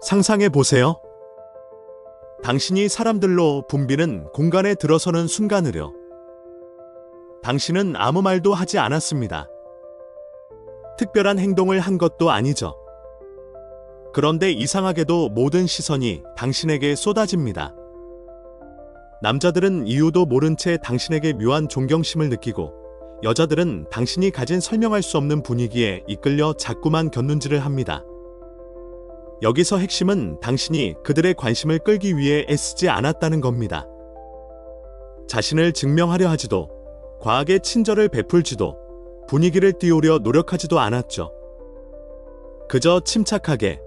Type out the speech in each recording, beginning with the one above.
상상해 보세요. 당신이 사람들로 붐비는 공간에 들어서는 순간을요. 당신은 아무 말도 하지 않았습니다. 특별한 행동을 한 것도 아니죠. 그런데 이상하게도 모든 시선이 당신에게 쏟아집니다. 남자들은 이유도 모른 채 당신에게 묘한 존경심을 느끼고, 여자들은 당신이 가진 설명할 수 없는 분위기에 이끌려 자꾸만 곁눈질을 합니다. 여기서 핵심은 당신이 그들의 관심을 끌기 위해 애쓰지 않았다는 겁니다. 자신을 증명하려 하지도, 과하게 친절을 베풀지도, 분위기를 띄우려 노력하지도 않았죠. 그저 침착하게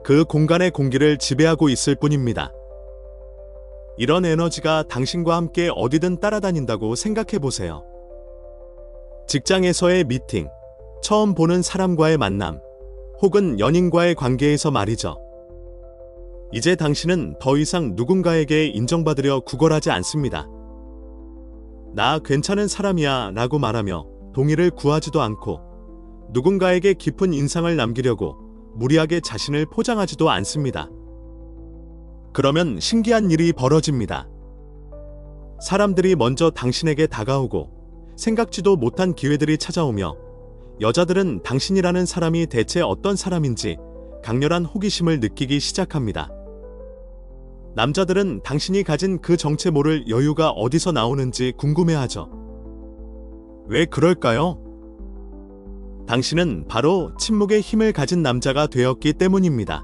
그 공간의 공기를 지배하고 있을 뿐입니다. 이런 에너지가 당신과 함께 어디든 따라다닌다고 생각해 보세요. 직장에서의 미팅, 처음 보는 사람과의 만남, 혹은 연인과의 관계에서 말이죠. 이제 당신은 더 이상 누군가에게 인정받으려 구걸하지 않습니다. 나 괜찮은 사람이야 라고 말하며 동의를 구하지도 않고, 누군가에게 깊은 인상을 남기려고 무리하게 자신을 포장하지도 않습니다. 그러면 신기한 일이 벌어집니다. 사람들이 먼저 당신에게 다가오고, 생각지도 못한 기회들이 찾아오며, 여자들은 당신이라는 사람이 대체 어떤 사람인지 강렬한 호기심을 느끼기 시작합니다. 남자들은 당신이 가진 그 정체 모를 여유가 어디서 나오는지 궁금해하죠. 왜 그럴까요? 당신은 바로 침묵의 힘을 가진 남자가 되었기 때문입니다.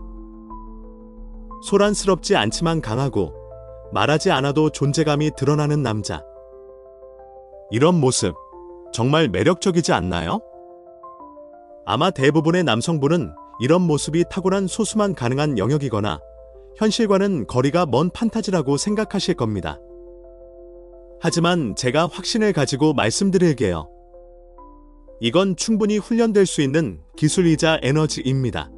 소란스럽지 않지만 강하고, 말하지 않아도 존재감이 드러나는 남자. 이런 모습, 정말 매력적이지 않나요? 아마 대부분의 남성분은 이런 모습이 타고난 소수만 가능한 영역이거나 현실과는 거리가 먼 판타지라고 생각하실 겁니다. 하지만 제가 확신을 가지고 말씀드릴게요. 이건 충분히 훈련될 수 있는 기술이자 에너지입니다.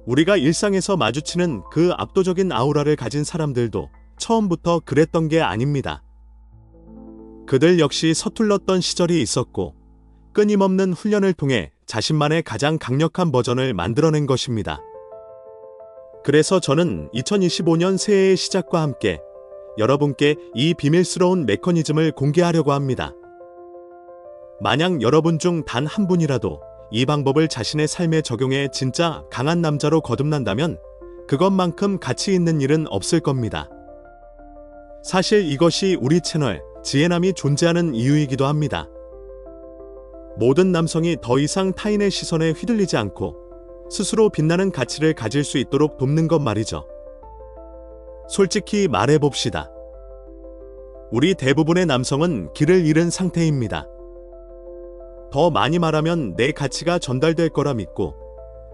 우리가 일상에서 마주치는 그 압도적인 아우라를 가진 사람들도 처음부터 그랬던 게 아닙니다. 그들 역시 서툴렀던 시절이 있었고, 끊임없는 훈련을 통해 자신만의 가장 강력한 버전을 만들어낸 것입니다. 그래서 저는 2025년 새해의 시작과 함께 여러분께 이 비밀스러운 메커니즘을 공개하려고 합니다. 만약 여러분 중 단 한 분이라도 이 방법을 자신의 삶에 적용해 진짜 강한 남자로 거듭난다면 그것만큼 가치 있는 일은 없을 겁니다. 사실 이것이 우리 채널 지혜남이 존재하는 이유이기도 합니다. 모든 남성이 더 이상 타인의 시선에 휘둘리지 않고 스스로 빛나는 가치를 가질 수 있도록 돕는 것 말이죠. 솔직히 말해봅시다. 우리 대부분의 남성은 길을 잃은 상태입니다. 더 많이 말하면 내 가치가 전달될 거라 믿고,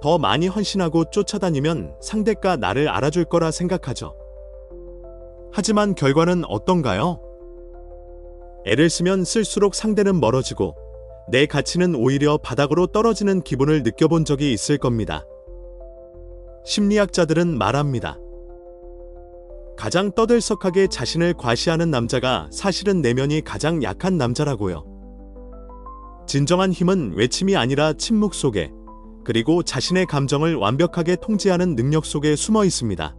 더 많이 헌신하고 쫓아다니면 상대가 나를 알아줄 거라 생각하죠. 하지만 결과는 어떤가요? 애를 쓰면 쓸수록 상대는 멀어지고, 내 가치는 오히려 바닥으로 떨어지는 기분을 느껴본 적이 있을 겁니다. 심리학자들은 말합니다. 가장 떠들썩하게 자신을 과시하는 남자가 사실은 내면이 가장 약한 남자라고요. 진정한 힘은 외침이 아니라 침묵 속에, 그리고 자신의 감정을 완벽하게 통제하는 능력 속에 숨어 있습니다.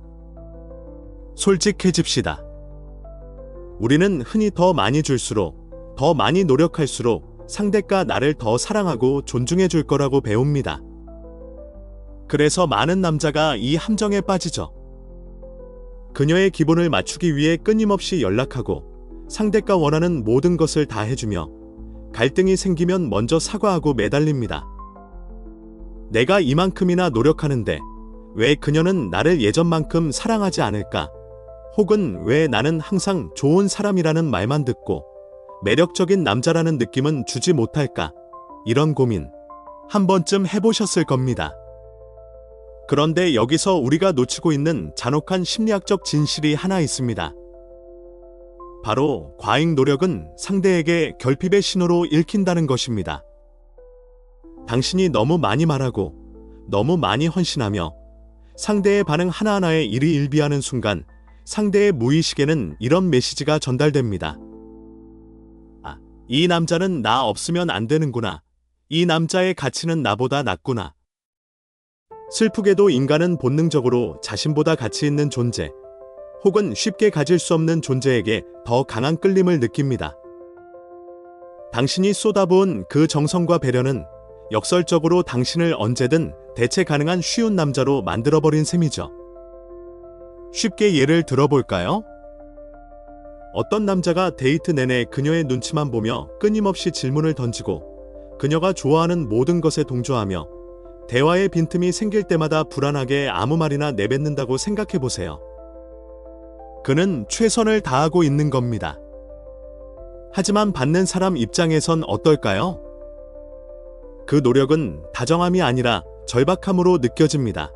솔직해집시다. 우리는 흔히 더 많이 줄수록, 더 많이 노력할수록 상대가 나를 더 사랑하고 존중해 줄 거라고 배웁니다. 그래서 많은 남자가 이 함정에 빠지죠. 그녀의 기분을 맞추기 위해 끊임없이 연락하고, 상대가 원하는 모든 것을 다 해주며, 갈등이 생기면 먼저 사과하고 매달립니다. 내가 이만큼이나 노력하는데 왜 그녀는 나를 예전만큼 사랑하지 않을까? 혹은 왜 나는 항상 좋은 사람이라는 말만 듣고 매력적인 남자라는 느낌은 주지 못할까? 이런 고민 한 번쯤 해보셨을 겁니다. 그런데 여기서 우리가 놓치고 있는 잔혹한 심리학적 진실이 하나 있습니다. 바로 과잉 노력은 상대에게 결핍의 신호로 읽힌다는 것입니다. 당신이 너무 많이 말하고 너무 많이 헌신하며 상대의 반응 하나하나에 일희일비하는 순간 상대의 무의식에는 이런 메시지가 전달됩니다. 이 남자는 나 없으면 안 되는구나. 이 남자의 가치는 나보다 낮구나. 슬프게도 인간은 본능적으로 자신보다 가치 있는 존재, 혹은 쉽게 가질 수 없는 존재에게 더 강한 끌림을 느낍니다. 당신이 쏟아부은 그 정성과 배려는 역설적으로 당신을 언제든 대체 가능한 쉬운 남자로 만들어버린 셈이죠. 쉽게 예를 들어볼까요? 어떤 남자가 데이트 내내 그녀의 눈치만 보며 끊임없이 질문을 던지고 그녀가 좋아하는 모든 것에 동조하며 대화의 빈틈이 생길 때마다 불안하게 아무 말이나 내뱉는다고 생각해보세요. 그는 최선을 다하고 있는 겁니다. 하지만 받는 사람 입장에선 어떨까요? 그 노력은 다정함이 아니라 절박함으로 느껴집니다.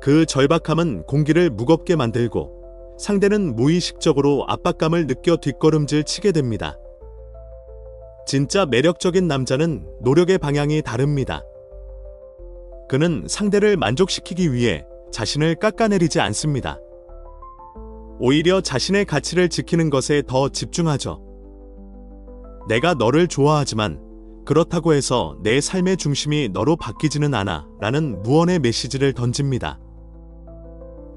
그 절박함은 공기를 무겁게 만들고 상대는 무의식적으로 압박감을 느껴 뒷걸음질 치게 됩니다. 진짜 매력적인 남자는 노력의 방향이 다릅니다. 그는 상대를 만족시키기 위해 자신을 깎아내리지 않습니다. 오히려 자신의 가치를 지키는 것에 더 집중하죠. 내가 너를 좋아하지만 그렇다고 해서 내 삶의 중심이 너로 바뀌지는 않아 라는 무언의 메시지를 던집니다.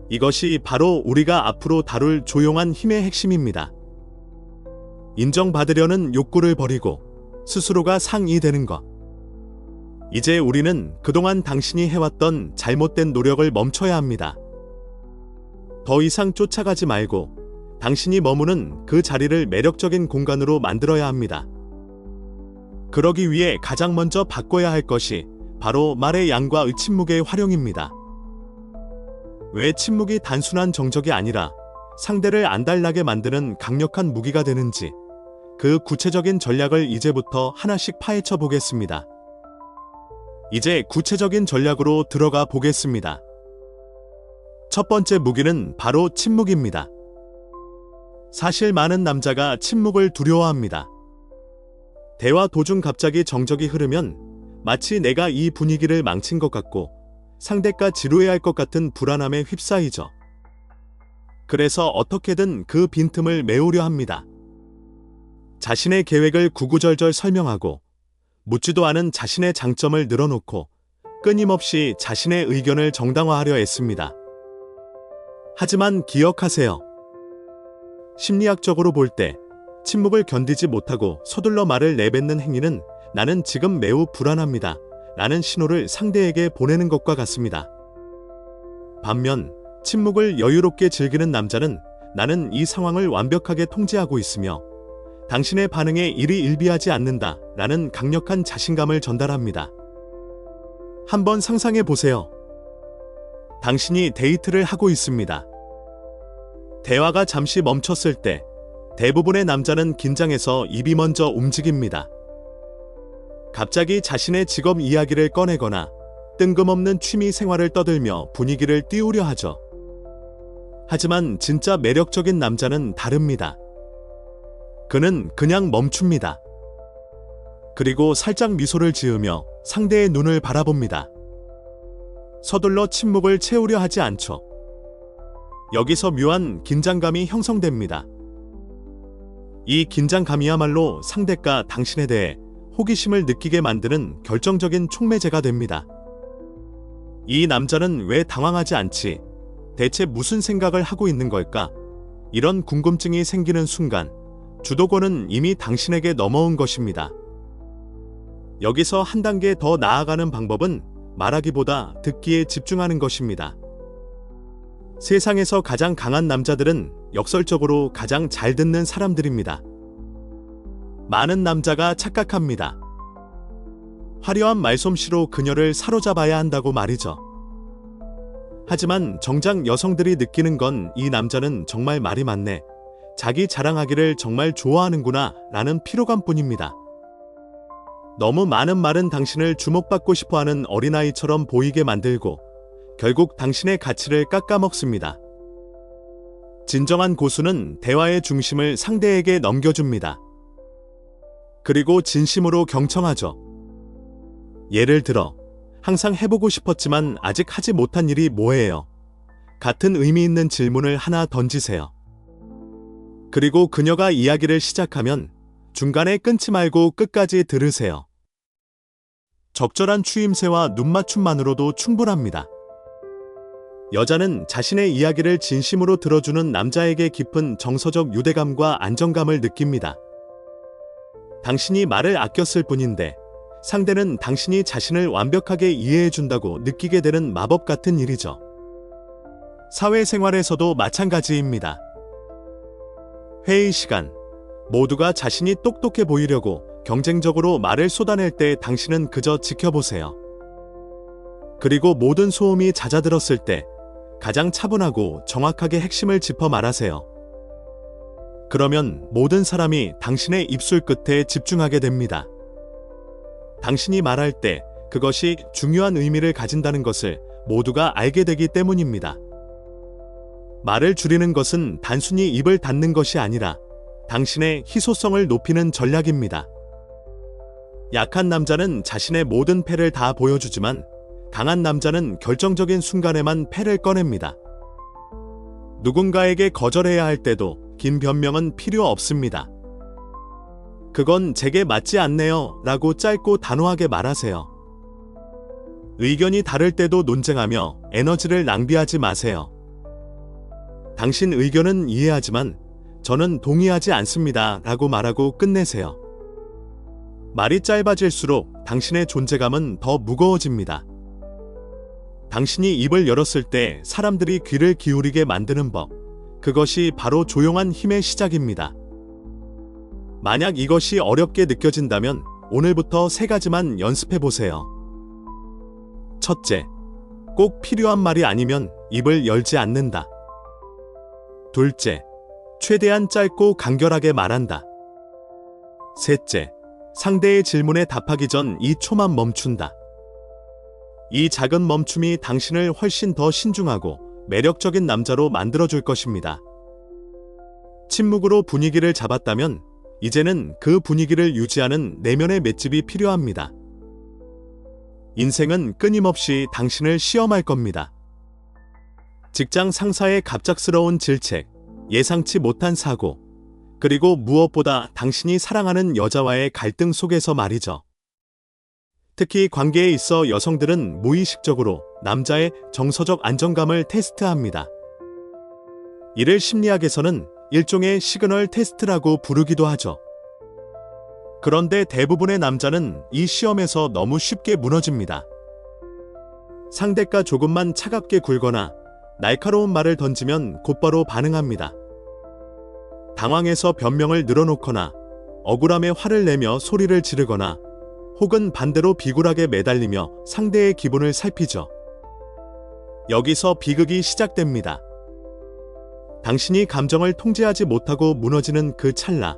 이것이 바로 우리가 앞으로 다룰 조용한 힘의 핵심입니다. 인정받으려는 욕구를 버리고 스스로가 상이 되는 것. 이제 우리는 그동안 당신이 해왔던 잘못된 노력을 멈춰야 합니다. 더 이상 쫓아가지 말고 당신이 머무는 그 자리를 매력적인 공간으로 만들어야 합니다. 그러기 위해 가장 먼저 바꿔야 할 것이 바로 말의 양과 침묵의 활용입니다. 왜 침묵이 단순한 정적이 아니라 상대를 안달나게 만드는 강력한 무기가 되는지 그 구체적인 전략을 이제부터 하나씩 파헤쳐 보겠습니다. 이제 구체적인 전략으로 들어가 보겠습니다. 첫 번째 무기는 바로 침묵입니다. 사실 많은 남자가 침묵을 두려워합니다. 대화 도중 갑자기 정적이 흐르면 마치 내가 이 분위기를 망친 것 같고 상대가 지루해할 것 같은 불안함에 휩싸이죠. 그래서 어떻게든 그 빈틈을 메우려 합니다. 자신의 계획을 구구절절 설명하고 묻지도 않은 자신의 장점을 늘어놓고 끊임없이 자신의 의견을 정당화하려 애씁니다. 하지만 기억하세요. 심리학적으로 볼 때 침묵을 견디지 못하고 서둘러 말을 내뱉는 행위는 나는 지금 매우 불안합니다 라는 신호를 상대에게 보내는 것과 같습니다. 반면 침묵을 여유롭게 즐기는 남자는 나는 이 상황을 완벽하게 통제하고 있으며 당신의 반응에 일희일비하지 않는다 라는 강력한 자신감을 전달합니다. 한번 상상해 보세요. 당신이 데이트를 하고 있습니다. 대화가 잠시 멈췄을 때 대부분의 남자는 긴장해서 입이 먼저 움직입니다. 갑자기 자신의 직업 이야기를 꺼내거나 뜬금없는 취미 생활을 떠들며 분위기를 띄우려 하죠. 하지만 진짜 매력적인 남자는 다릅니다. 그는 그냥 멈춥니다. 그리고 살짝 미소를 지으며 상대의 눈을 바라봅니다. 서둘러 침묵을 채우려 하지 않죠. 여기서 묘한 긴장감이 형성됩니다. 이 긴장감이야말로 상대가 당신에 대해 호기심을 느끼게 만드는 결정적인 촉매제가 됩니다. 이 남자는 왜 당황하지 않지? 대체 무슨 생각을 하고 있는 걸까? 이런 궁금증이 생기는 순간 주도권은 이미 당신에게 넘어온 것입니다. 여기서 한 단계 더 나아가는 방법은 말하기보다 듣기에 집중하는 것입니다. 세상에서 가장 강한 남자들은 역설적으로 가장 잘 듣는 사람들입니다. 많은 남자가 착각합니다. 화려한 말솜씨로 그녀를 사로잡아야 한다고 말이죠. 하지만 정작 여성들이 느끼는 건 이 남자는 정말 말이 많네, 자기 자랑하기를 정말 좋아하는구나 라는 피로감뿐입니다. 너무 많은 말은 당신을 주목받고 싶어하는 어린아이처럼 보이게 만들고 결국 당신의 가치를 깎아먹습니다. 진정한 고수는 대화의 중심을 상대에게 넘겨줍니다. 그리고 진심으로 경청하죠. 예를 들어, 항상 해보고 싶었지만 아직 하지 못한 일이 뭐예요? 같은 의미 있는 질문을 하나 던지세요. 그리고 그녀가 이야기를 시작하면 중간에 끊지 말고 끝까지 들으세요. 적절한 추임새와 눈맞춤만으로도 충분합니다. 여자는 자신의 이야기를 진심으로 들어주는 남자에게 깊은 정서적 유대감과 안정감을 느낍니다. 당신이 말을 아꼈을 뿐인데 상대는 당신이 자신을 완벽하게 이해해준다고 느끼게 되는 마법 같은 일이죠. 사회생활에서도 마찬가지입니다. 회의 시간, 모두가 자신이 똑똑해 보이려고 경쟁적으로 말을 쏟아낼 때 당신은 그저 지켜보세요. 그리고 모든 소음이 잦아들었을 때 가장 차분하고 정확하게 핵심을 짚어 말하세요. 그러면 모든 사람이 당신의 입술 끝에 집중하게 됩니다. 당신이 말할 때 그것이 중요한 의미를 가진다는 것을 모두가 알게 되기 때문입니다. 말을 줄이는 것은 단순히 입을 닫는 것이 아니라 당신의 희소성을 높이는 전략입니다. 약한 남자는 자신의 모든 패를 다 보여주지만 강한 남자는 결정적인 순간에만 패를 꺼냅니다. 누군가에게 거절해야 할 때도 긴 변명은 필요 없습니다. 그건 제게 맞지 않네요 라고 짧고 단호하게 말하세요. 의견이 다를 때도 논쟁하며 에너지를 낭비하지 마세요. 당신 의견은 이해하지만 저는 동의하지 않습니다 라고 말하고 끝내세요. 말이 짧아질수록 당신의 존재감은 더 무거워집니다. 당신이 입을 열었을 때 사람들이 귀를 기울이게 만드는 법, 그것이 바로 조용한 힘의 시작입니다. 만약 이것이 어렵게 느껴진다면 오늘부터 3가지만 연습해 보세요. 첫째, 꼭 필요한 말이 아니면 입을 열지 않는다. 둘째, 최대한 짧고 간결하게 말한다. 셋째, 상대의 질문에 답하기 전 2초만 멈춘다. 이 작은 멈춤이 당신을 훨씬 더 신중하고 매력적인 남자로 만들어줄 것입니다. 침묵으로 분위기를 잡았다면 이제는 그 분위기를 유지하는 내면의 맷집이 필요합니다. 인생은 끊임없이 당신을 시험할 겁니다. 직장 상사의 갑작스러운 질책, 예상치 못한 사고, 그리고 무엇보다 당신이 사랑하는 여자와의 갈등 속에서 말이죠. 특히 관계에 있어 여성들은 무의식적으로 남자의 정서적 안정감을 테스트합니다. 이를 심리학에서는 일종의 시그널 테스트라고 부르기도 하죠. 그런데 대부분의 남자는 이 시험에서 너무 쉽게 무너집니다. 상대가 조금만 차갑게 굴거나 날카로운 말을 던지면 곧바로 반응합니다. 당황해서 변명을 늘어놓거나 억울함에 화를 내며 소리를 지르거나 혹은 반대로 비굴하게 매달리며 상대의 기분을 살피죠. 여기서 비극이 시작됩니다. 당신이 감정을 통제하지 못하고 무너지는 그 찰나,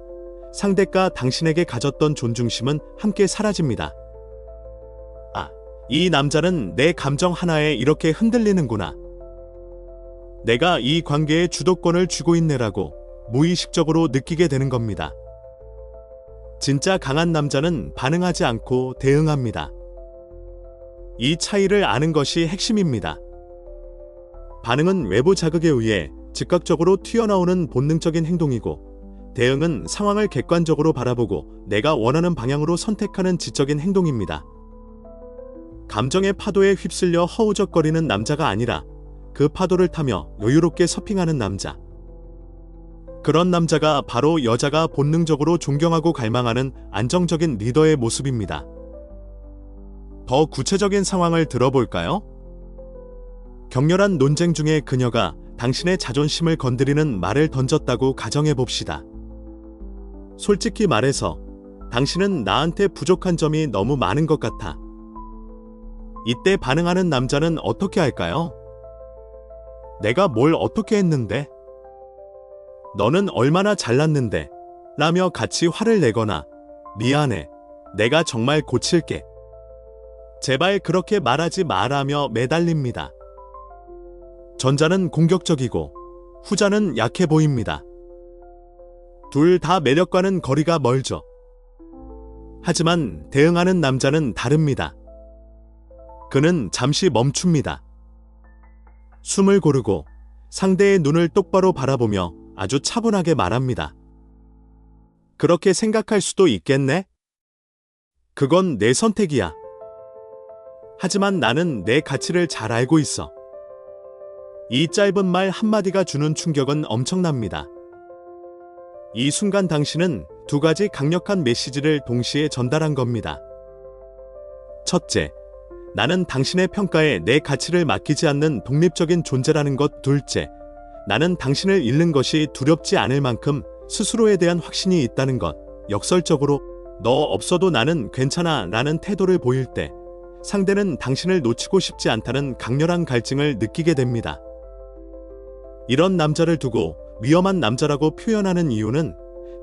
상대가 당신에게 가졌던 존중심은 함께 사라집니다. 아, 이 남자는 내 감정 하나에 이렇게 흔들리는구나. 내가 이 관계에 주도권을 쥐고 있네라고 무의식적으로 느끼게 되는 겁니다. 진짜 강한 남자는 반응하지 않고 대응합니다. 이 차이를 아는 것이 핵심입니다. 반응은 외부 자극에 의해 즉각적으로 튀어나오는 본능적인 행동이고, 대응은 상황을 객관적으로 바라보고 내가 원하는 방향으로 선택하는 지적인 행동입니다. 감정의 파도에 휩쓸려 허우적거리는 남자가 아니라 그 파도를 타며 여유롭게 서핑하는 남자. 그런 남자가 바로 여자가 본능적으로 존경하고 갈망하는 안정적인 리더의 모습입니다. 더 구체적인 상황을 들어볼까요? 격렬한 논쟁 중에 그녀가 당신의 자존심을 건드리는 말을 던졌다고 가정해봅시다. 솔직히 말해서 당신은 나한테 부족한 점이 너무 많은 것 같아. 이때 반응하는 남자는 어떻게 할까요? 내가 뭘 어떻게 했는데? 너는 얼마나 잘났는데? 라며 같이 화를 내거나 미안해, 내가 정말 고칠게. 제발 그렇게 말하지 마라며 매달립니다. 전자는 공격적이고 후자는 약해 보입니다. 둘 다 매력과는 거리가 멀죠. 하지만 대응하는 남자는 다릅니다. 그는 잠시 멈춥니다. 숨을 고르고 상대의 눈을 똑바로 바라보며 아주 차분하게 말합니다. 그렇게 생각할 수도 있겠네? 그건 내 선택이야. 하지만 나는 내 가치를 잘 알고 있어. 이 짧은 말 한마디가 주는 충격은 엄청납니다. 이 순간 당신은 두 가지 강력한 메시지를 동시에 전달한 겁니다. 첫째, 나는 당신의 평가에 내 가치를 맡기지 않는 독립적인 존재라는 것. 둘째, 나는 당신을 잃는 것이 두렵지 않을 만큼 스스로에 대한 확신이 있다는 것. 역설적으로 너 없어도 나는 괜찮아 라는 태도를 보일 때 상대는 당신을 놓치고 싶지 않다는 강렬한 갈증을 느끼게 됩니다. 이런 남자를 두고 위험한 남자라고 표현하는 이유는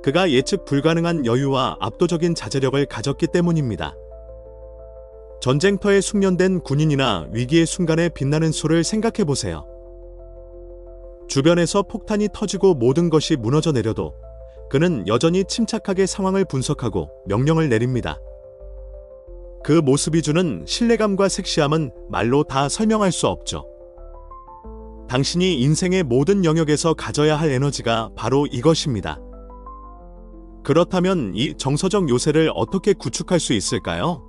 그가 예측 불가능한 여유와 압도적인 자제력을 가졌기 때문입니다. 전쟁터에 숙련된 군인이나 위기의 순간에 빛나는 소를 생각해 보세요. 주변에서 폭탄이 터지고 모든 것이 무너져 내려도 그는 여전히 침착하게 상황을 분석하고 명령을 내립니다. 그 모습이 주는 신뢰감과 섹시함은 말로 다 설명할 수 없죠. 당신이 인생의 모든 영역에서 가져야 할 에너지가 바로 이것입니다. 그렇다면 이 정서적 요새를 어떻게 구축할 수 있을까요?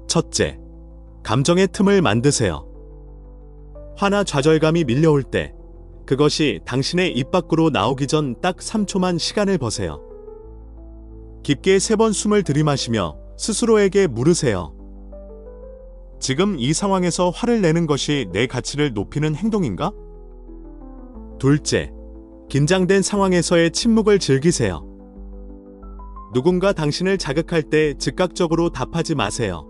첫째, 감정의 틈을 만드세요. 화나 좌절감이 밀려올 때 그것이 당신의 입 밖으로 나오기 전 딱 3초만 시간을 버세요. 깊게 3번 숨을 들이마시며 스스로에게 물으세요. 지금 이 상황에서 화를 내는 것이 내 가치를 높이는 행동인가? 둘째, 긴장된 상황에서의 침묵을 즐기세요. 누군가 당신을 자극할 때 즉각적으로 답하지 마세요.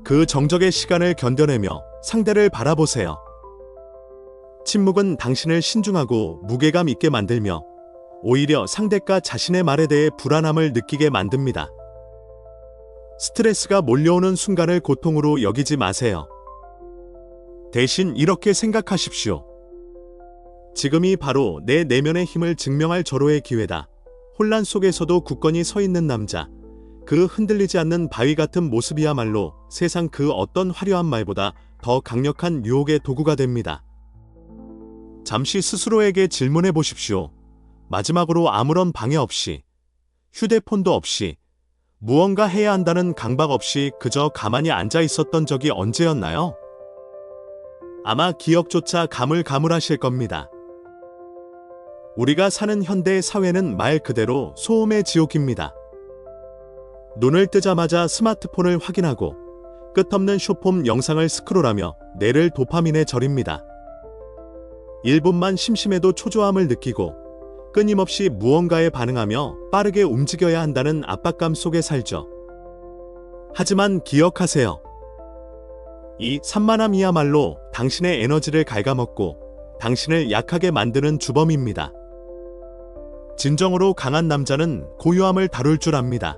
그 정적의 시간을 견뎌내며 상대를 바라보세요. 침묵은 당신을 신중하고 무게감 있게 만들며 오히려 상대가 자신의 말에 대해 불안함을 느끼게 만듭니다. 스트레스가 몰려오는 순간을 고통으로 여기지 마세요. 대신 이렇게 생각하십시오. 지금이 바로 내 내면의 힘을 증명할 절호의 기회다. 혼란 속에서도 굳건히 서 있는 남자. 그 흔들리지 않는 바위 같은 모습이야말로 세상 그 어떤 화려한 말보다 더 강력한 유혹의 도구가 됩니다. 잠시 스스로에게 질문해 보십시오. 마지막으로 아무런 방해 없이, 휴대폰도 없이, 무언가 해야 한다는 강박 없이 그저 가만히 앉아 있었던 적이 언제였나요? 아마 기억조차 가물가물하실 겁니다. 우리가 사는 현대 사회는 말 그대로 소음의 지옥입니다. 눈을 뜨자마자 스마트폰을 확인하고 끝없는 숏폼 영상을 스크롤하며 뇌를 도파민에 절입니다. 1분만 심심해도 초조함을 느끼고 끊임없이 무언가에 반응하며 빠르게 움직여야 한다는 압박감 속에 살죠. 하지만 기억하세요. 이 산만함이야말로 당신의 에너지를 갉아먹고 당신을 약하게 만드는 주범입니다. 진정으로 강한 남자는 고요함을 다룰 줄 압니다.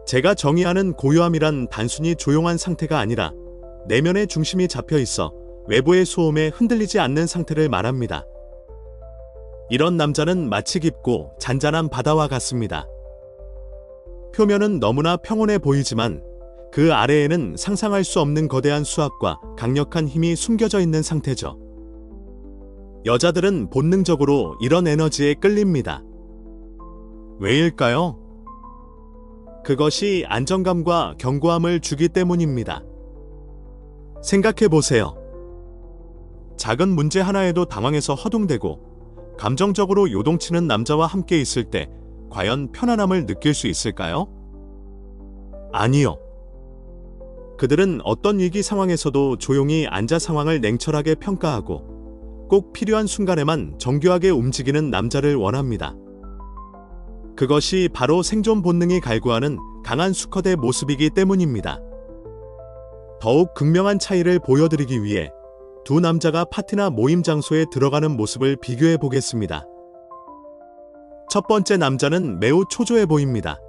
제가 정의하는 고요함이란 단순히 조용한 상태가 아니라 내면의 중심이 잡혀 있어 외부의 소음에 흔들리지 않는 상태를 말합니다. 이런 남자는 마치 깊고 잔잔한 바다와 같습니다. 표면은 너무나 평온해 보이지만 그 아래에는 상상할 수 없는 거대한 수압과 강력한 힘이 숨겨져 있는 상태죠. 여자들은 본능적으로 이런 에너지에 끌립니다. 왜일까요? 그것이 안정감과 견고함을 주기 때문입니다. 생각해 보세요. 작은 문제 하나에도 당황해서 허둥대고 감정적으로 요동치는 남자와 함께 있을 때 과연 편안함을 느낄 수 있을까요? 아니요. 그들은 어떤 위기 상황에서도 조용히 앉아 상황을 냉철하게 평가하고 꼭 필요한 순간에만 정교하게 움직이는 남자를 원합니다. 그것이 바로 생존 본능이 갈구하는 강한 수컷의 모습이기 때문입니다. 더욱 극명한 차이를 보여드리기 위해 두 남자가 파티나 모임 장소에 들어가는 모습을 비교해 보겠습니다. 첫 번째 남자는 매우 초조해 보입니다.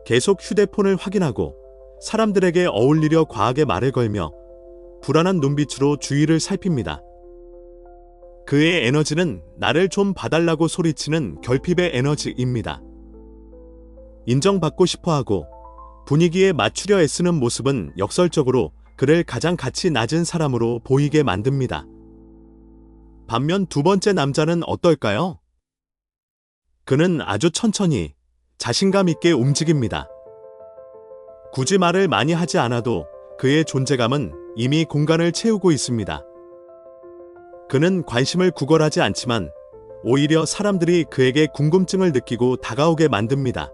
계속 휴대폰을 확인하고 사람들에게 어울리려 과하게 말을 걸며 불안한 눈빛으로 주위를 살핍니다. 그의 에너지는 나를 좀 봐달라고 소리치는 결핍의 에너지입니다. 인정받고 싶어하고 분위기에 맞추려 애쓰는 모습은 역설적으로 그를 가장 가치 낮은 사람으로 보이게 만듭니다. 반면 두 번째 남자는 어떨까요? 그는 아주 천천히 자신감 있게 움직입니다. 굳이 말을 많이 하지 않아도 그의 존재감은 이미 공간을 채우고 있습니다. 그는 관심을 구걸하지 않지만 오히려 사람들이 그에게 궁금증을 느끼고 다가오게 만듭니다.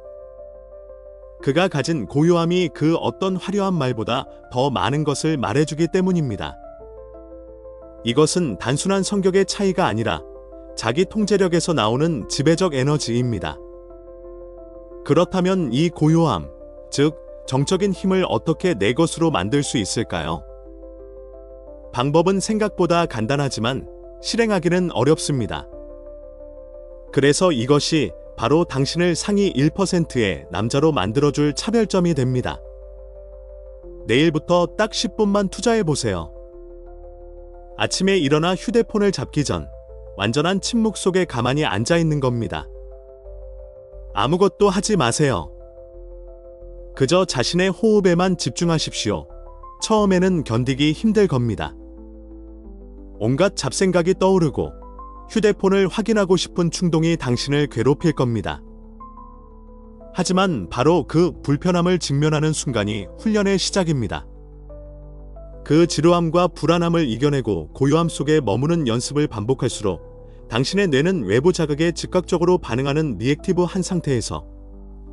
그가 가진 고요함이 그 어떤 화려한 말보다 더 많은 것을 말해주기 때문입니다. 이것은 단순한 성격의 차이가 아니라 자기 통제력에서 나오는 지배적 에너지입니다. 그렇다면 이 고요함, 즉 정적인 힘을 어떻게 내 것으로 만들 수 있을까요? 방법은 생각보다 간단하지만 실행하기는 어렵습니다. 그래서 이것이 바로 당신을 상위 1%의 남자로 만들어줄 차별점이 됩니다. 내일부터 딱 10분만 투자해보세요. 아침에 일어나 휴대폰을 잡기 전 완전한 침묵 속에 가만히 앉아 있는 겁니다. 아무것도 하지 마세요. 그저 자신의 호흡에만 집중하십시오. 처음에는 견디기 힘들 겁니다. 온갖 잡생각이 떠오르고 휴대폰을 확인하고 싶은 충동이 당신을 괴롭힐 겁니다. 하지만 바로 그 불편함을 직면하는 순간이 훈련의 시작입니다. 그 지루함과 불안함을 이겨내고 고요함 속에 머무는 연습을 반복할수록 당신의 뇌는 외부 자극에 즉각적으로 반응하는 리액티브 한 상태에서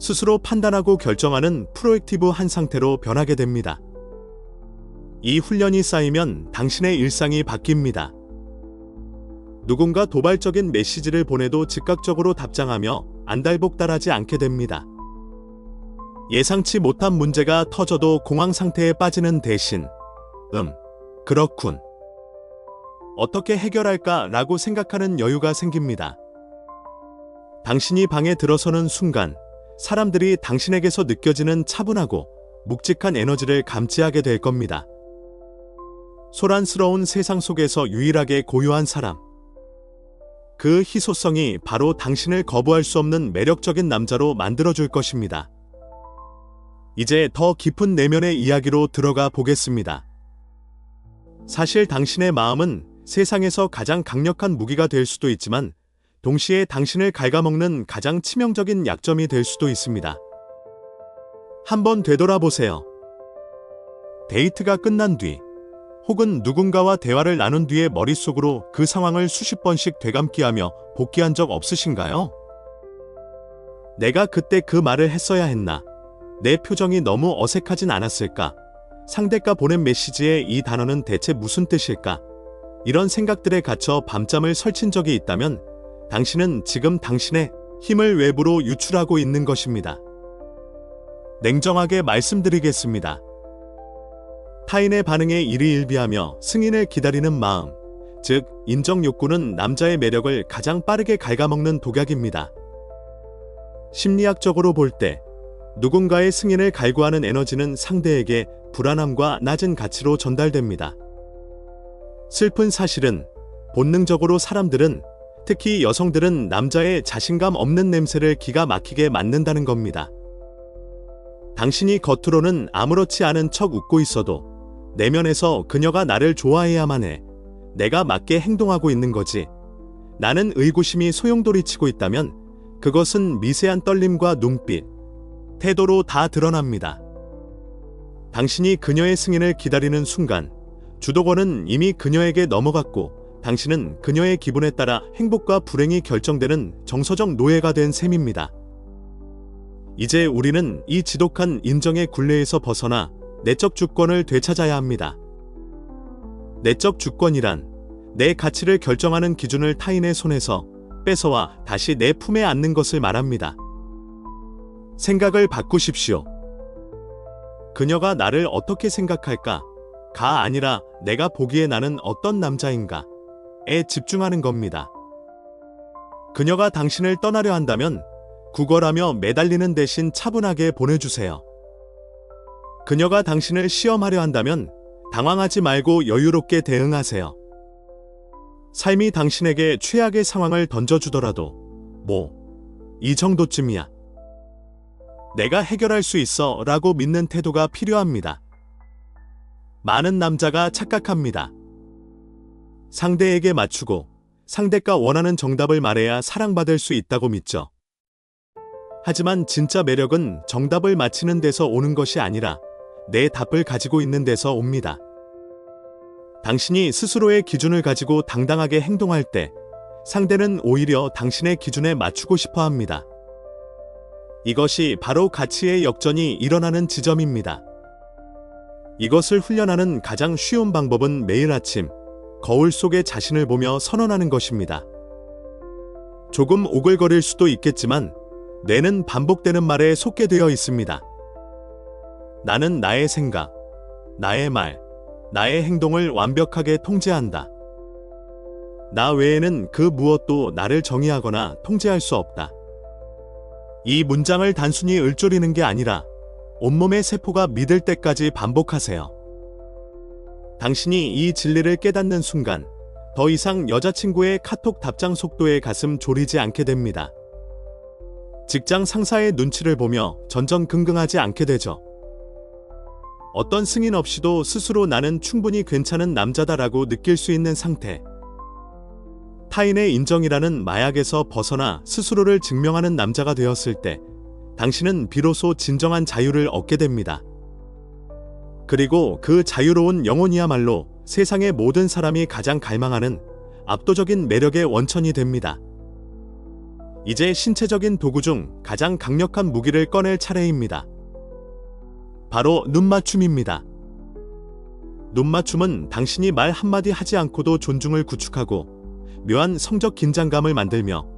스스로 판단하고 결정하는 프로액티브 한 상태로 변하게 됩니다. 이 훈련이 쌓이면 당신의 일상이 바뀝니다. 누군가 도발적인 메시지를 보내도 즉각적으로 답장하며 안달복달하지 않게 됩니다. 예상치 못한 문제가 터져도 공황 상태에 빠지는 대신 그렇군. 어떻게 해결할까 라고 생각하는 여유가 생깁니다. 당신이 방에 들어서는 순간 사람들이 당신에게서 느껴지는 차분하고 묵직한 에너지를 감지하게 될 겁니다. 소란스러운 세상 속에서 유일하게 고요한 사람. 그 희소성이 바로 당신을 거부할 수 없는 매력적인 남자로 만들어줄 것입니다. 이제 더 깊은 내면의 이야기로 들어가 보겠습니다. 사실 당신의 마음은 세상에서 가장 강력한 무기가 될 수도 있지만 동시에 당신을 갉아먹는 가장 치명적인 약점이 될 수도 있습니다. 한번 되돌아보세요. 데이트가 끝난 뒤 혹은 누군가와 대화를 나눈 뒤에 머릿속으로 그 상황을 수십 번씩 되감기하며 복귀한 적 없으신가요? 내가 그때 그 말을 했어야 했나? 내 표정이 너무 어색하진 않았을까? 상대가 보낸 메시지의 이 단어는 대체 무슨 뜻일까? 이런 생각들에 갇혀 밤잠을 설친 적이 있다면 당신은 지금 당신의 힘을 외부로 유출하고 있는 것입니다. 냉정하게 말씀드리겠습니다. 타인의 반응에 일희일비하며 승인을 기다리는 마음, 즉 인정 욕구는 남자의 매력을 가장 빠르게 갉아먹는 독약입니다. 심리학적으로 볼 때 누군가의 승인을 갈구하는 에너지는 상대에게 불안함과 낮은 가치로 전달됩니다. 슬픈 사실은 본능적으로 사람들은, 특히 여성들은 남자의 자신감 없는 냄새를 기가 막히게 맡는다는 겁니다. 당신이 겉으로는 아무렇지 않은 척 웃고 있어도 내면에서 그녀가 나를 좋아해야만 해. 내가 맞게 행동하고 있는 거지. 나는 의구심이 소용돌이치고 있다면 그것은 미세한 떨림과 눈빛, 태도로 다 드러납니다. 당신이 그녀의 승인을 기다리는 순간 주도권은 이미 그녀에게 넘어갔고 당신은 그녀의 기분에 따라 행복과 불행이 결정되는 정서적 노예가 된 셈입니다. 이제 우리는 이 지독한 인정의 굴레에서 벗어나 내적 주권을 되찾아야 합니다. 내적 주권이란 내 가치를 결정하는 기준을 타인의 손에서 뺏어와 다시 내 품에 안는 것을 말합니다. 생각을 바꾸십시오. 그녀가 나를 어떻게 생각할까? 가 아니라 내가 보기에 나는 어떤 남자인가?에 집중하는 겁니다. 그녀가 당신을 떠나려 한다면 구걸하며 매달리는 대신 차분하게 보내주세요. 그녀가 당신을 시험하려 한다면 당황하지 말고 여유롭게 대응하세요. 삶이 당신에게 최악의 상황을 던져주더라도 이 정도쯤이야. 내가 해결할 수 있어 라고 믿는 태도가 필요합니다. 많은 남자가 착각합니다. 상대에게 맞추고 상대가 원하는 정답을 말해야 사랑받을 수 있다고 믿죠. 하지만 진짜 매력은 정답을 맞히는 데서 오는 것이 아니라 내 답을 가지고 있는 데서 옵니다. 당신이 스스로의 기준을 가지고 당당하게 행동할 때 상대는 오히려 당신의 기준에 맞추고 싶어 합니다. 이것이 바로 가치의 역전이 일어나는 지점입니다. 이것을 훈련하는 가장 쉬운 방법은 매일 아침 거울 속의 자신을 보며 선언하는 것입니다. 조금 오글거릴 수도 있겠지만 뇌는 반복되는 말에 속게 되어 있습니다. 나는 나의 생각, 나의 말, 나의 행동을 완벽하게 통제한다. 나 외에는 그 무엇도 나를 정의하거나 통제할 수 없다. 이 문장을 단순히 읊조리는 게 아니라 온몸의 세포가 믿을 때까지 반복하세요. 당신이 이 진리를 깨닫는 순간 더 이상 여자친구의 카톡 답장 속도에 가슴 졸이지 않게 됩니다. 직장 상사의 눈치를 보며 전전긍긍하지 않게 되죠. 어떤 승인 없이도 스스로 나는 충분히 괜찮은 남자다라고 느낄 수 있는 상태. 타인의 인정이라는 마약에서 벗어나 스스로를 증명하는 남자가 되었을 때 당신은 비로소 진정한 자유를 얻게 됩니다. 그리고 그 자유로운 영혼이야말로 세상의 모든 사람이 가장 갈망하는 압도적인 매력의 원천이 됩니다. 이제 신체적인 도구 중 가장 강력한 무기를 꺼낼 차례입니다. 바로 눈맞춤입니다. 눈맞춤은 당신이 말 한마디 하지 않고도 존중을 구축하고 묘한 성적 긴장감을 만들며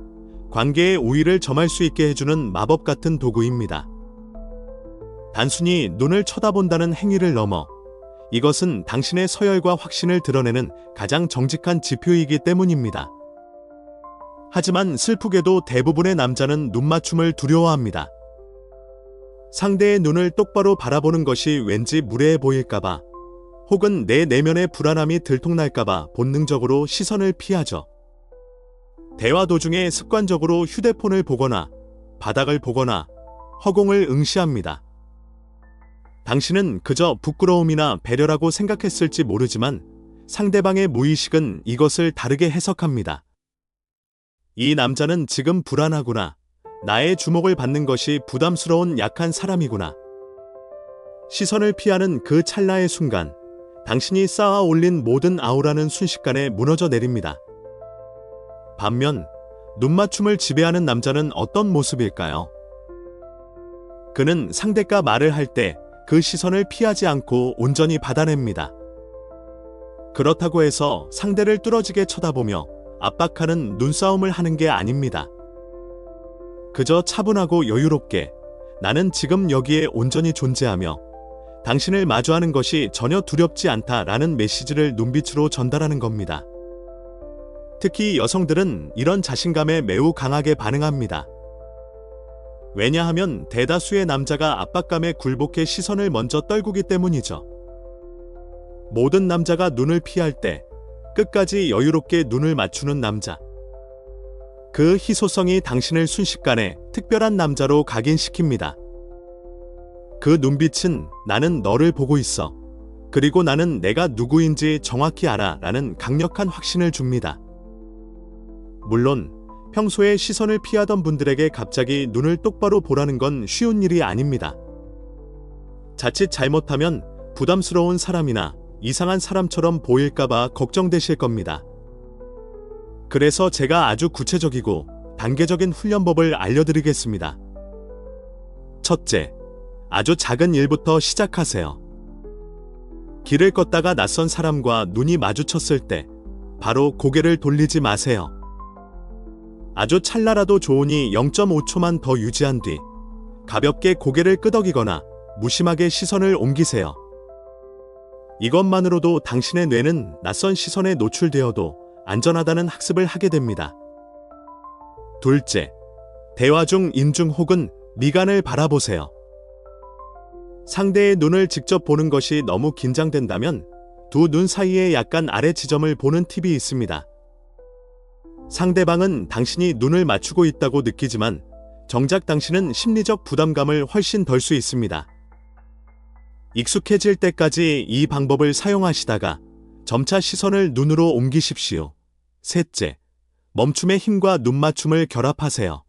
관계의 우위를 점할 수 있게 해주는 마법 같은 도구입니다. 단순히 눈을 쳐다본다는 행위를 넘어 이것은 당신의 서열과 확신을 드러내는 가장 정직한 지표이기 때문입니다. 하지만 슬프게도 대부분의 남자는 눈맞춤을 두려워합니다. 상대의 눈을 똑바로 바라보는 것이 왠지 무례해 보일까봐 혹은 내 내면의 불안함이 들통날까봐 본능적으로 시선을 피하죠. 대화 도중에 습관적으로 휴대폰을 보거나 바닥을 보거나 허공을 응시합니다. 당신은 그저 부끄러움이나 배려라고 생각했을지 모르지만 상대방의 무의식은 이것을 다르게 해석합니다. 이 남자는 지금 불안하구나. 나의 주목을 받는 것이 부담스러운 약한 사람이구나. 시선을 피하는 그 찰나의 순간 당신이 쌓아 올린 모든 아우라는 순식간에 무너져 내립니다. 반면 눈맞춤을 지배하는 남자는 어떤 모습일까요? 그는 상대가 말을 할 때 그 시선을 피하지 않고 온전히 받아냅니다. 그렇다고 해서 상대를 뚫어지게 쳐다보며 압박하는 눈싸움을 하는 게 아닙니다. 그저 차분하고 여유롭게 나는 지금 여기에 온전히 존재하며 당신을 마주하는 것이 전혀 두렵지 않다라는 메시지를 눈빛으로 전달하는 겁니다. 특히 여성들은 이런 자신감에 매우 강하게 반응합니다. 왜냐하면 대다수의 남자가 압박감에 굴복해 시선을 먼저 떨구기 때문이죠. 모든 남자가 눈을 피할 때 끝까지 여유롭게 눈을 맞추는 남자. 그 희소성이 당신을 순식간에 특별한 남자로 각인시킵니다. 그 눈빛은 나는 너를 보고 있어. 그리고 나는 내가 누구인지 정확히 알아 라는 강력한 확신을 줍니다. 물론 평소에 시선을 피하던 분들에게 갑자기 눈을 똑바로 보라는 건 쉬운 일이 아닙니다. 자칫 잘못하면 부담스러운 사람이나 이상한 사람처럼 보일까봐 걱정되실 겁니다. 그래서 제가 아주 구체적이고 단계적인 훈련법을 알려드리겠습니다. 첫째, 아주 작은 일부터 시작하세요. 길을 걷다가 낯선 사람과 눈이 마주쳤을 때 바로 고개를 돌리지 마세요. 아주 찰나라도 좋으니 0.5초만 더 유지한 뒤 가볍게 고개를 끄덕이거나 무심하게 시선을 옮기세요. 이것만으로도 당신의 뇌는 낯선 시선에 노출되어도 안전하다는 학습을 하게 됩니다. 둘째, 대화 중 인중 혹은 미간을 바라보세요. 상대의 눈을 직접 보는 것이 너무 긴장된다면 두 눈 사이에 약간 아래 지점을 보는 팁이 있습니다. 상대방은 당신이 눈을 맞추고 있다고 느끼지만 정작 당신은 심리적 부담감을 훨씬 덜 수 있습니다. 익숙해질 때까지 이 방법을 사용하시다가 점차 시선을 눈으로 옮기십시오. 셋째, 멈춤의 힘과 눈맞춤을 결합하세요.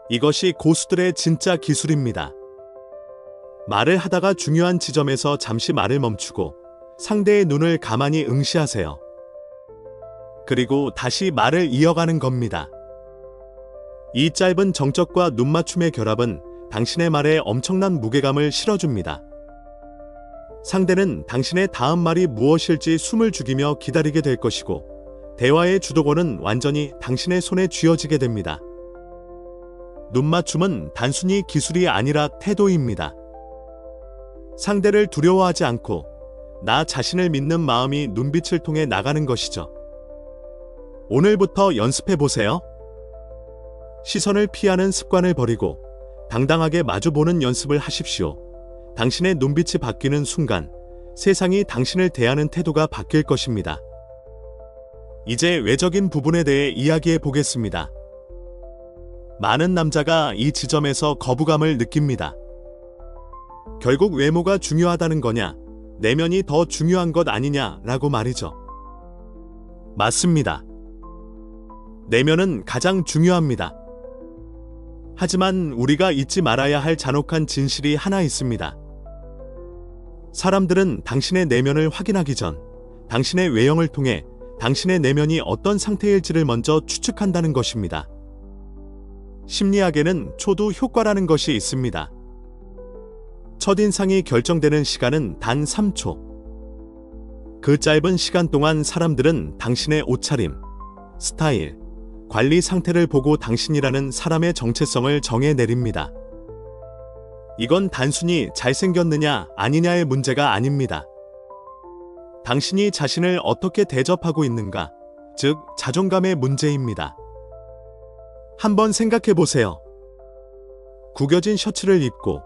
이것이 고수들의 진짜 기술입니다. 말을 하다가 중요한 지점에서 잠시 말을 멈추고 상대의 눈을 가만히 응시하세요. 그리고 다시 말을 이어가는 겁니다. 이 짧은 정적과 눈맞춤의 결합은 당신의 말에 엄청난 무게감을 실어줍니다. 상대는 당신의 다음 말이 무엇일지 숨을 죽이며 기다리게 될 것이고, 대화의 주도권은 완전히 당신의 손에 쥐어지게 됩니다. 눈맞춤은 단순히 기술이 아니라 태도입니다. 상대를 두려워하지 않고 나 자신을 믿는 마음이 눈빛을 통해 나가는 것이죠. 오늘부터 연습해 보세요. 시선을 피하는 습관을 버리고 당당하게 마주보는 연습을 하십시오. 당신의 눈빛이 바뀌는 순간 세상이 당신을 대하는 태도가 바뀔 것입니다. 이제 외적인 부분에 대해 이야기해 보겠습니다. 많은 남자가 이 지점에서 거부감을 느낍니다. 결국 외모가 중요하다는 거냐, 내면이 더 중요한 것 아니냐라고 말이죠. 맞습니다. 내면은 가장 중요합니다. 하지만 우리가 잊지 말아야 할 잔혹한 진실이 하나 있습니다. 사람들은 당신의 내면을 확인하기 전 당신의 외형을 통해 당신의 내면이 어떤 상태일지를 먼저 추측한다는 것입니다. 심리학에는 초두 효과라는 것이 있습니다. 첫인상이 결정되는 시간은 단 3초. 그 짧은 시간 동안 사람들은 당신의 옷차림, 스타일, 관리 상태를 보고 당신이라는 사람의 정체성을 정해 내립니다. 이건 단순히 잘생겼느냐 아니냐의 문제가 아닙니다. 당신이 자신을 어떻게 대접하고 있는가, 즉 자존감의 문제입니다. 한번 생각해 보세요. 구겨진 셔츠를 입고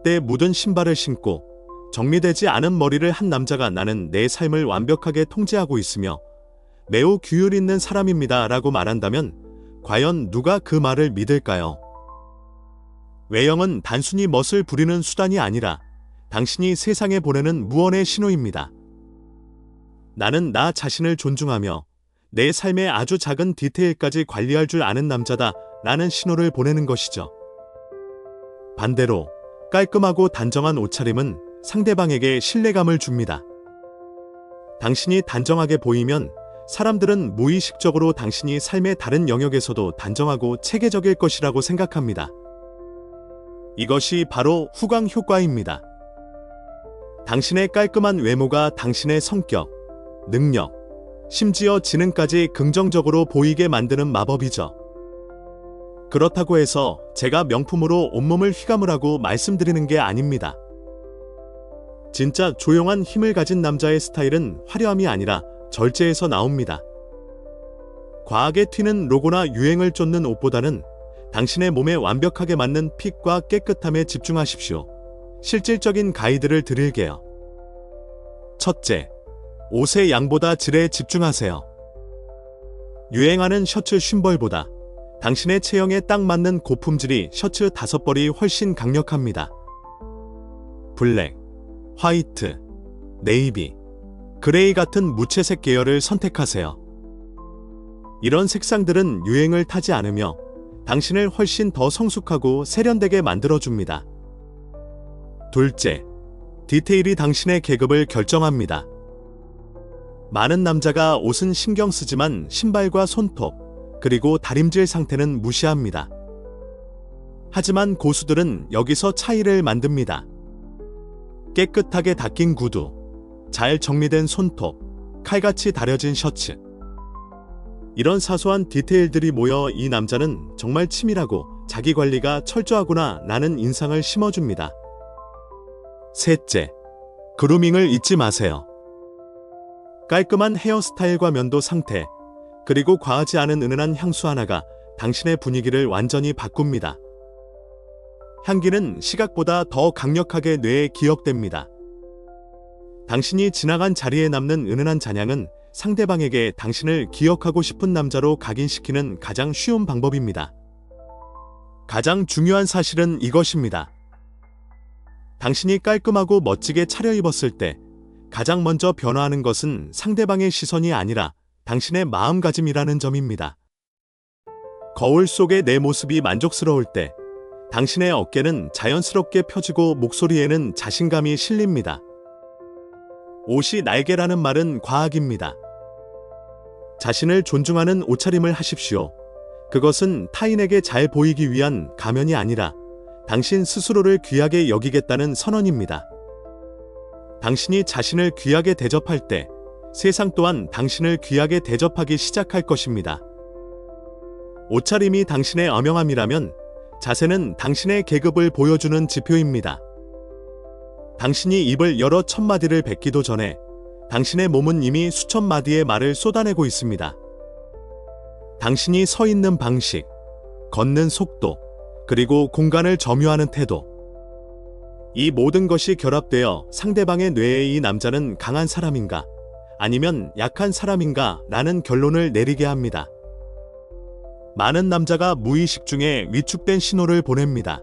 때 묻은 신발을 신고 정리되지 않은 머리를 한 남자가 나는 내 삶을 완벽하게 통제하고 있으며 매우 규율 있는 사람입니다 라고 말한다면 과연 누가 그 말을 믿을까요? 외형은 단순히 멋을 부리는 수단이 아니라 당신이 세상에 보내는 무언의 신호입니다. 나는 나 자신을 존중하며 내 삶의 아주 작은 디테일까지 관리할 줄 아는 남자다 라는 신호를 보내는 것이죠. 반대로 깔끔하고 단정한 옷차림은 상대방에게 신뢰감을 줍니다. 당신이 단정하게 보이면 사람들은 무의식적으로 당신이 삶의 다른 영역에서도 단정하고 체계적일 것이라고 생각합니다. 이것이 바로 후광 효과입니다. 당신의 깔끔한 외모가 당신의 성격, 능력, 심지어 지능까지 긍정적으로 보이게 만드는 마법이죠. 그렇다고 해서 제가 명품으로 온몸을 휘감으라고 말씀드리는 게 아닙니다. 진짜 조용한 힘을 가진 남자의 스타일은 화려함이 아니라 절제에서 나옵니다. 과하게 튀는 로고나 유행을 쫓는 옷보다는 당신의 몸에 완벽하게 맞는 핏과 깨끗함에 집중하십시오. 실질적인 가이드를 드릴게요. 첫째, 옷의 양보다 질에 집중하세요. 유행하는 셔츠 쉰벌보다 당신의 체형에 딱 맞는 고품질이 셔츠 5벌이 훨씬 강력합니다. 블랙, 화이트, 네이비, 그레이 같은 무채색 계열을 선택하세요. 이런 색상들은 유행을 타지 않으며 당신을 훨씬 더 성숙하고 세련되게 만들어줍니다. 둘째, 디테일이 당신의 계급을 결정합니다. 많은 남자가 옷은 신경 쓰지만 신발과 손톱, 그리고 다림질 상태는 무시합니다. 하지만 고수들은 여기서 차이를 만듭니다. 깨끗하게 닦인 구두, 잘 정리된 손톱, 칼같이 다려진 셔츠. 이런 사소한 디테일들이 모여 이 남자는 정말 치밀하고 자기관리가 철저하구나 라는 인상을 심어줍니다. 셋째, 그루밍을 잊지 마세요. 깔끔한 헤어스타일과 면도 상태, 그리고 과하지 않은 은은한 향수 하나가 당신의 분위기를 완전히 바꿉니다. 향기는 시각보다 더 강력하게 뇌에 기억됩니다. 당신이 지나간 자리에 남는 은은한 잔향은 상대방에게 당신을 기억하고 싶은 남자로 각인시키는 가장 쉬운 방법입니다. 가장 중요한 사실은 이것입니다. 당신이 깔끔하고 멋지게 차려입었을 때 가장 먼저 변화하는 것은 상대방의 시선이 아니라 당신의 마음가짐이라는 점입니다. 거울 속의 내 모습이 만족스러울 때 당신의 어깨는 자연스럽게 펴지고 목소리에는 자신감이 실립니다. 옷이 날개라는 말은 과학입니다. 자신을 존중하는 옷차림을 하십시오. 그것은 타인에게 잘 보이기 위한 가면이 아니라 당신 스스로를 귀하게 여기겠다는 선언입니다. 당신이 자신을 귀하게 대접할 때 세상 또한 당신을 귀하게 대접하기 시작할 것입니다. 옷차림이 당신의 엄영함이라면 자세는 당신의 계급을 보여주는 지표입니다. 당신이 입을 열어 1000마디를 뱉기도 전에 당신의 몸은 이미 수천 마디의 말을 쏟아내고 있습니다. 당신이 서 있는 방식, 걷는 속도, 그리고 공간을 점유하는 태도. 이 모든 것이 결합되어 상대방의 뇌에 이 남자는 강한 사람인가, 아니면 약한 사람인가 라는 결론을 내리게 합니다. 많은 남자가 무의식 중에 위축된 신호를 보냅니다.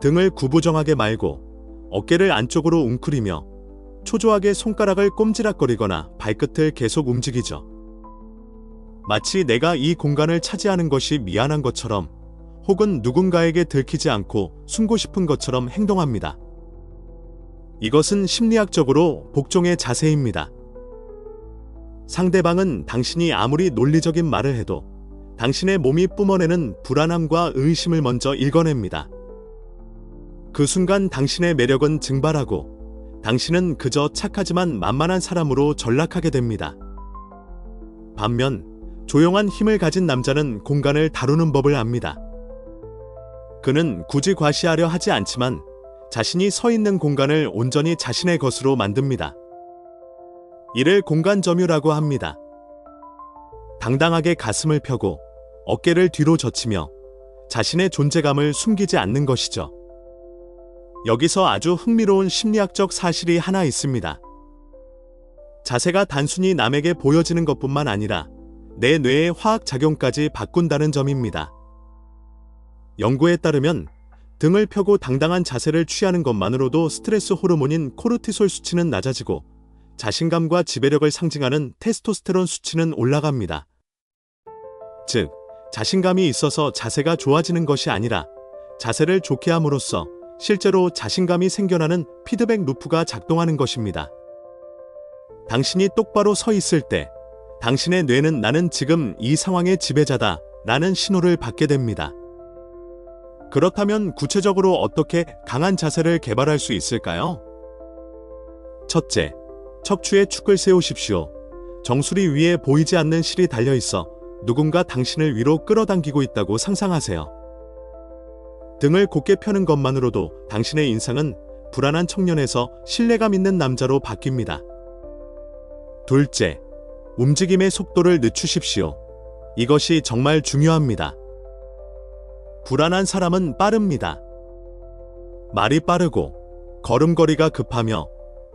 등을 구부정하게 말고 어깨를 안쪽으로 웅크리며 초조하게 손가락을 꼼지락거리거나 발끝을 계속 움직이죠. 마치 내가 이 공간을 차지하는 것이 미안한 것처럼 혹은 누군가에게 들키지 않고 숨고 싶은 것처럼 행동합니다. 이것은 심리학적으로 복종의 자세입니다. 상대방은 당신이 아무리 논리적인 말을 해도 당신의 몸이 뿜어내는 불안함과 의심을 먼저 읽어냅니다. 그 순간 당신의 매력은 증발하고 당신은 그저 착하지만 만만한 사람으로 전락하게 됩니다. 반면 조용한 힘을 가진 남자는 공간을 다루는 법을 압니다. 그는 굳이 과시하려 하지 않지만 자신이 서 있는 공간을 온전히 자신의 것으로 만듭니다. 이를 공간 점유라고 합니다. 당당하게 가슴을 펴고 어깨를 뒤로 젖히며 자신의 존재감을 숨기지 않는 것이죠. 여기서 아주 흥미로운 심리학적 사실이 하나 있습니다. 자세가 단순히 남에게 보여지는 것뿐만 아니라 내 뇌의 화학작용까지 바꾼다는 점입니다. 연구에 따르면 등을 펴고 당당한 자세를 취하는 것만으로도 스트레스 호르몬인 코르티솔 수치는 낮아지고 자신감과 지배력을 상징하는 테스토스테론 수치는 올라갑니다. 즉, 자신감이 있어서 자세가 좋아지는 것이 아니라 자세를 좋게 함으로써 실제로 자신감이 생겨나는 피드백 루프가 작동하는 것입니다. 당신이 똑바로 서 있을 때 당신의 뇌는 나는 지금 이 상황의 지배자다 라는 신호를 받게 됩니다. 그렇다면 구체적으로 어떻게 강한 자세를 개발할 수 있을까요? 첫째, 척추에 축을 세우십시오. 정수리 위에 보이지 않는 실이 달려 있어 누군가 당신을 위로 끌어당기고 있다고 상상하세요. 등을 곧게 펴는 것만으로도 당신의 인상은 불안한 청년에서 신뢰감 있는 남자로 바뀝니다. 둘째, 움직임의 속도를 늦추십시오. 이것이 정말 중요합니다. 불안한 사람은 빠릅니다. 말이 빠르고 걸음걸이가 급하며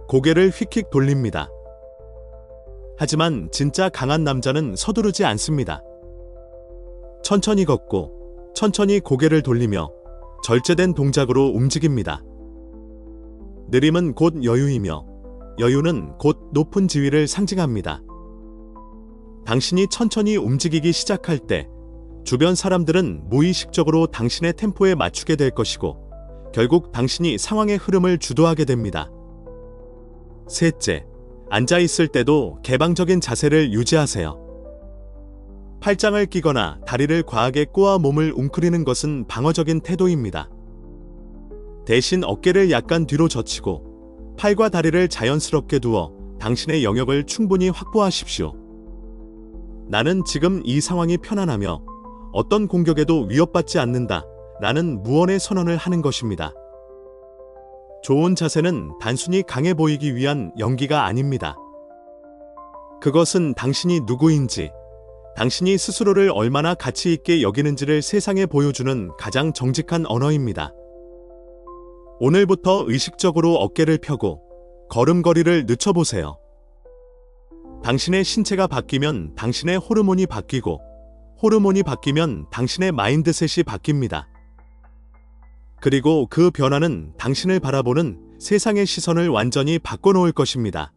고개를 휙휙 돌립니다. 하지만 진짜 강한 남자는 서두르지 않습니다. 천천히 걷고 천천히 고개를 돌리며 절제된 동작으로 움직입니다. 느림은 곧 여유이며 여유는 곧 높은 지위를 상징합니다. 당신이 천천히 움직이기 시작할 때 주변 사람들은 무의식적으로 당신의 템포에 맞추게 될 것이고 결국 당신이 상황의 흐름을 주도하게 됩니다. 셋째, 앉아있을 때도 개방적인 자세를 유지하세요. 팔짱을 끼거나 다리를 과하게 꼬아 몸을 웅크리는 것은 방어적인 태도입니다. 대신 어깨를 약간 뒤로 젖히고 팔과 다리를 자연스럽게 두어 당신의 영역을 충분히 확보하십시오. 나는 지금 이 상황이 편안하며 어떤 공격에도 위협받지 않는다 라는 무언의 선언을 하는 것입니다. 좋은 자세는 단순히 강해 보이기 위한 연기가 아닙니다. 그것은 당신이 누구인지, 당신이 스스로를 얼마나 가치 있게 여기는지를 세상에 보여주는 가장 정직한 언어입니다. 오늘부터 의식적으로 어깨를 펴고 걸음걸이를 늦춰보세요. 당신의 신체가 바뀌면 당신의 호르몬이 바뀌고 호르몬이 바뀌면 당신의 마인드셋이 바뀝니다. 그리고 그 변화는 당신을 바라보는 세상의 시선을 완전히 바꿔놓을 것입니다.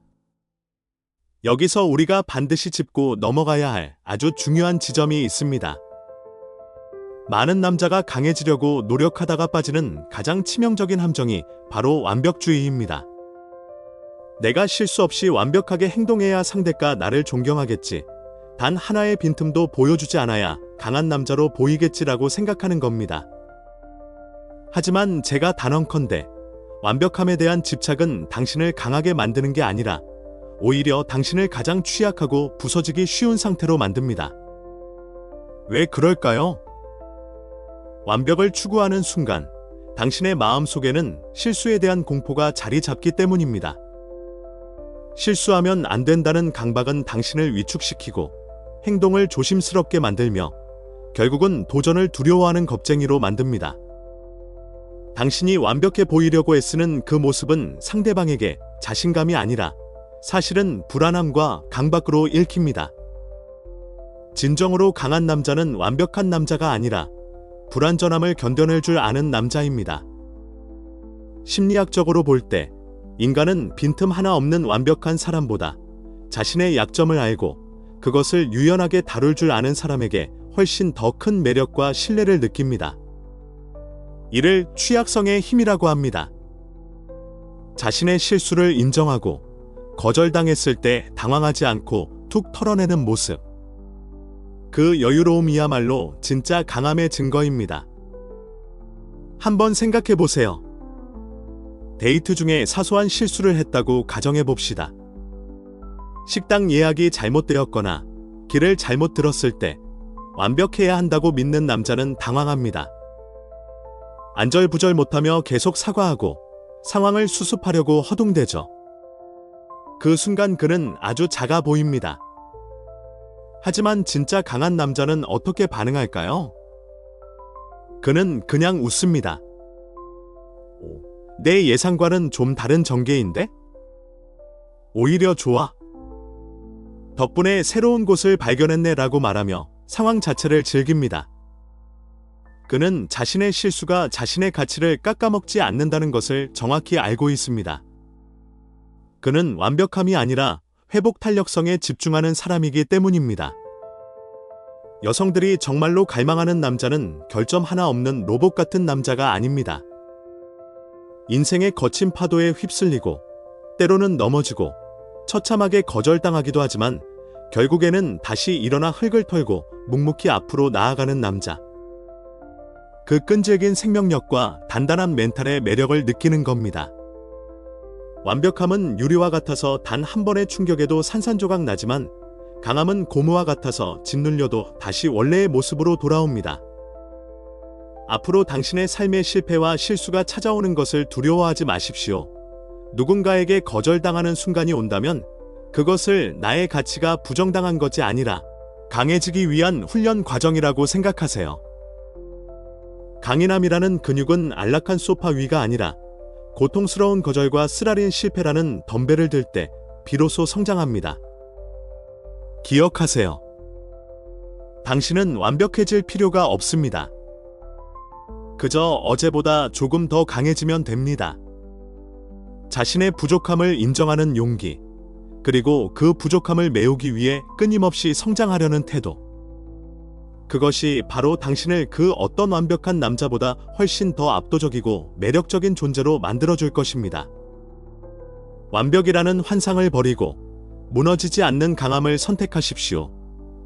여기서 우리가 반드시 짚고 넘어가야 할 아주 중요한 지점이 있습니다. 많은 남자가 강해지려고 노력하다가 빠지는 가장 치명적인 함정이 바로 완벽주의입니다. 내가 실수 없이 완벽하게 행동해야 상대가 나를 존경하겠지. 단 하나의 빈틈도 보여주지 않아야 강한 남자로 보이겠지라고 생각하는 겁니다. 하지만 제가 단언컨대 완벽함에 대한 집착은 당신을 강하게 만드는 게 아니라 오히려 당신을 가장 취약하고 부서지기 쉬운 상태로 만듭니다. 왜 그럴까요? 완벽을 추구하는 순간 당신의 마음속에는 실수에 대한 공포가 자리 잡기 때문입니다. 실수하면 안 된다는 강박은 당신을 위축시키고 행동을 조심스럽게 만들며 결국은 도전을 두려워하는 겁쟁이로 만듭니다. 당신이 완벽해 보이려고 애쓰는 그 모습은 상대방에게 자신감이 아니라 사실은 불안함과 강박으로 읽힙니다. 진정으로 강한 남자는 완벽한 남자가 아니라 불완전함을 견뎌낼 줄 아는 남자입니다. 심리학적으로 볼 때 인간은 빈틈 하나 없는 완벽한 사람보다 자신의 약점을 알고 그것을 유연하게 다룰 줄 아는 사람에게 훨씬 더 큰 매력과 신뢰를 느낍니다. 이를 취약성의 힘이라고 합니다. 자신의 실수를 인정하고 거절당했을 때 당황하지 않고 툭 털어내는 모습. 그 여유로움이야말로 진짜 강함의 증거입니다. 한번 생각해 보세요. 데이트 중에 사소한 실수를 했다고 가정해 봅시다. 식당 예약이 잘못되었거나 길을 잘못 들었을 때 완벽해야 한다고 믿는 남자는 당황합니다. 안절부절 못하며 계속 사과하고 상황을 수습하려고 허둥대죠. 그 순간 그는 아주 작아 보입니다. 하지만 진짜 강한 남자는 어떻게 반응할까요? 그는 그냥 웃습니다. 내 예상과는 좀 다른 전개인데? 오히려 좋아. 덕분에 새로운 곳을 발견했네라고 말하며 상황 자체를 즐깁니다. 그는 자신의 실수가 자신의 가치를 깎아먹지 않는다는 것을 정확히 알고 있습니다. 그는 완벽함이 아니라 회복 탄력성에 집중하는 사람이기 때문입니다. 여성들이 정말로 갈망하는 남자는 결점 하나 없는 로봇 같은 남자가 아닙니다. 인생의 거친 파도에 휩쓸리고 때로는 넘어지고 처참하게 거절당하기도 하지만 결국에는 다시 일어나 흙을 털고 묵묵히 앞으로 나아가는 남자. 그 끈질긴 생명력과 단단한 멘탈의 매력을 느끼는 겁니다. 완벽함은 유리와 같아서 단 한 번의 충격에도 산산조각 나지만 강함은 고무와 같아서 짓눌려도 다시 원래의 모습으로 돌아옵니다. 앞으로 당신의 삶의 실패와 실수가 찾아오는 것을 두려워하지 마십시오. 누군가에게 거절당하는 순간이 온다면 그것을 나의 가치가 부정당한 것이 아니라 강해지기 위한 훈련 과정이라고 생각하세요. 강인함이라는 근육은 안락한 소파 위가 아니라 고통스러운 거절과 쓰라린 실패라는 덤벨을 들 때 비로소 성장합니다. 기억하세요. 당신은 완벽해질 필요가 없습니다. 그저 어제보다 조금 더 강해지면 됩니다. 자신의 부족함을 인정하는 용기, 그리고 그 부족함을 메우기 위해 끊임없이 성장하려는 태도. 그것이 바로 당신을 그 어떤 완벽한 남자보다 훨씬 더 압도적이고 매력적인 존재로 만들어줄 것입니다. 완벽이라는 환상을 버리고 무너지지 않는 강함을 선택하십시오.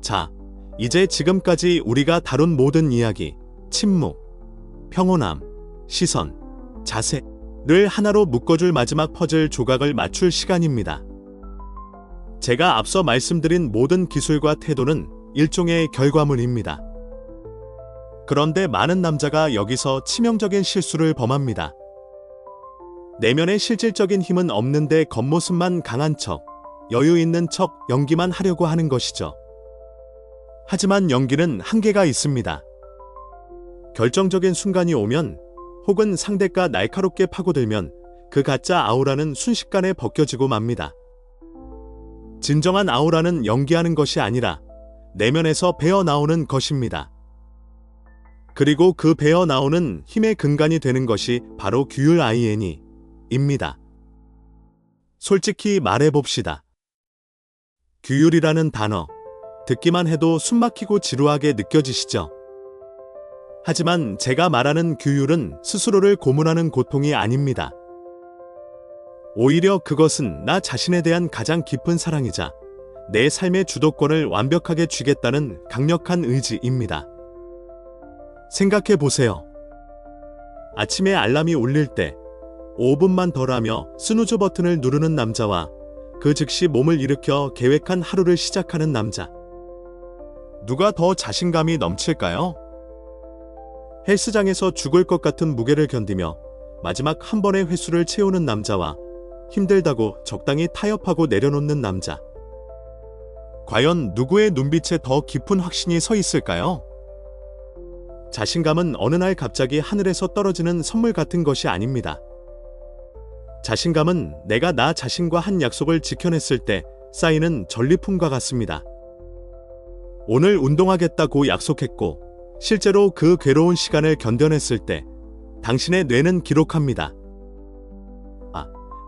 자, 이제 지금까지 우리가 다룬 모든 이야기, 침묵, 평온함, 시선, 자세를 하나로 묶어줄 마지막 퍼즐 조각을 맞출 시간입니다. 제가 앞서 말씀드린 모든 기술과 태도는 일종의 결과물입니다. 그런데 많은 남자가 여기서 치명적인 실수를 범합니다. 내면의 실질적인 힘은 없는데 겉모습만 강한 척, 여유 있는 척 연기만 하려고 하는 것이죠. 하지만 연기는 한계가 있습니다. 결정적인 순간이 오면 혹은 상대가 날카롭게 파고들면 그 가짜 아우라는 순식간에 벗겨지고 맙니다. 진정한 아우라는 연기하는 것이 아니라 내면에서 배어나오는 것입니다. 그리고 그 배어나오는 힘의 근간이 되는 것이 바로 규율-INE입니다. 솔직히 말해봅시다. 규율이라는 단어, 듣기만 해도 숨막히고 지루하게 느껴지시죠? 하지만 제가 말하는 규율은 스스로를 고문하는 고통이 아닙니다. 오히려 그것은 나 자신에 대한 가장 깊은 사랑이자 내 삶의 주도권을 완벽하게 쥐겠다는 강력한 의지입니다. 생각해 보세요. 아침에 알람이 울릴 때 5분만 더 하며 스누즈 버튼을 누르는 남자와 그 즉시 몸을 일으켜 계획한 하루를 시작하는 남자. 누가 더 자신감이 넘칠까요? 헬스장에서 죽을 것 같은 무게를 견디며 마지막 한 번의 횟수를 채우는 남자와 힘들다고 적당히 타협하고 내려놓는 남자. 과연 누구의 눈빛에 더 깊은 확신이 서 있을까요? 자신감은 어느 날 갑자기 하늘에서 떨어지는 선물 같은 것이 아닙니다. 자신감은 내가 나 자신과 한 약속을 지켜냈을 때 쌓이는 전리품과 같습니다. 오늘 운동하겠다고 약속했고 실제로 그 괴로운 시간을 견뎌냈을 때 당신의 뇌는 기록합니다.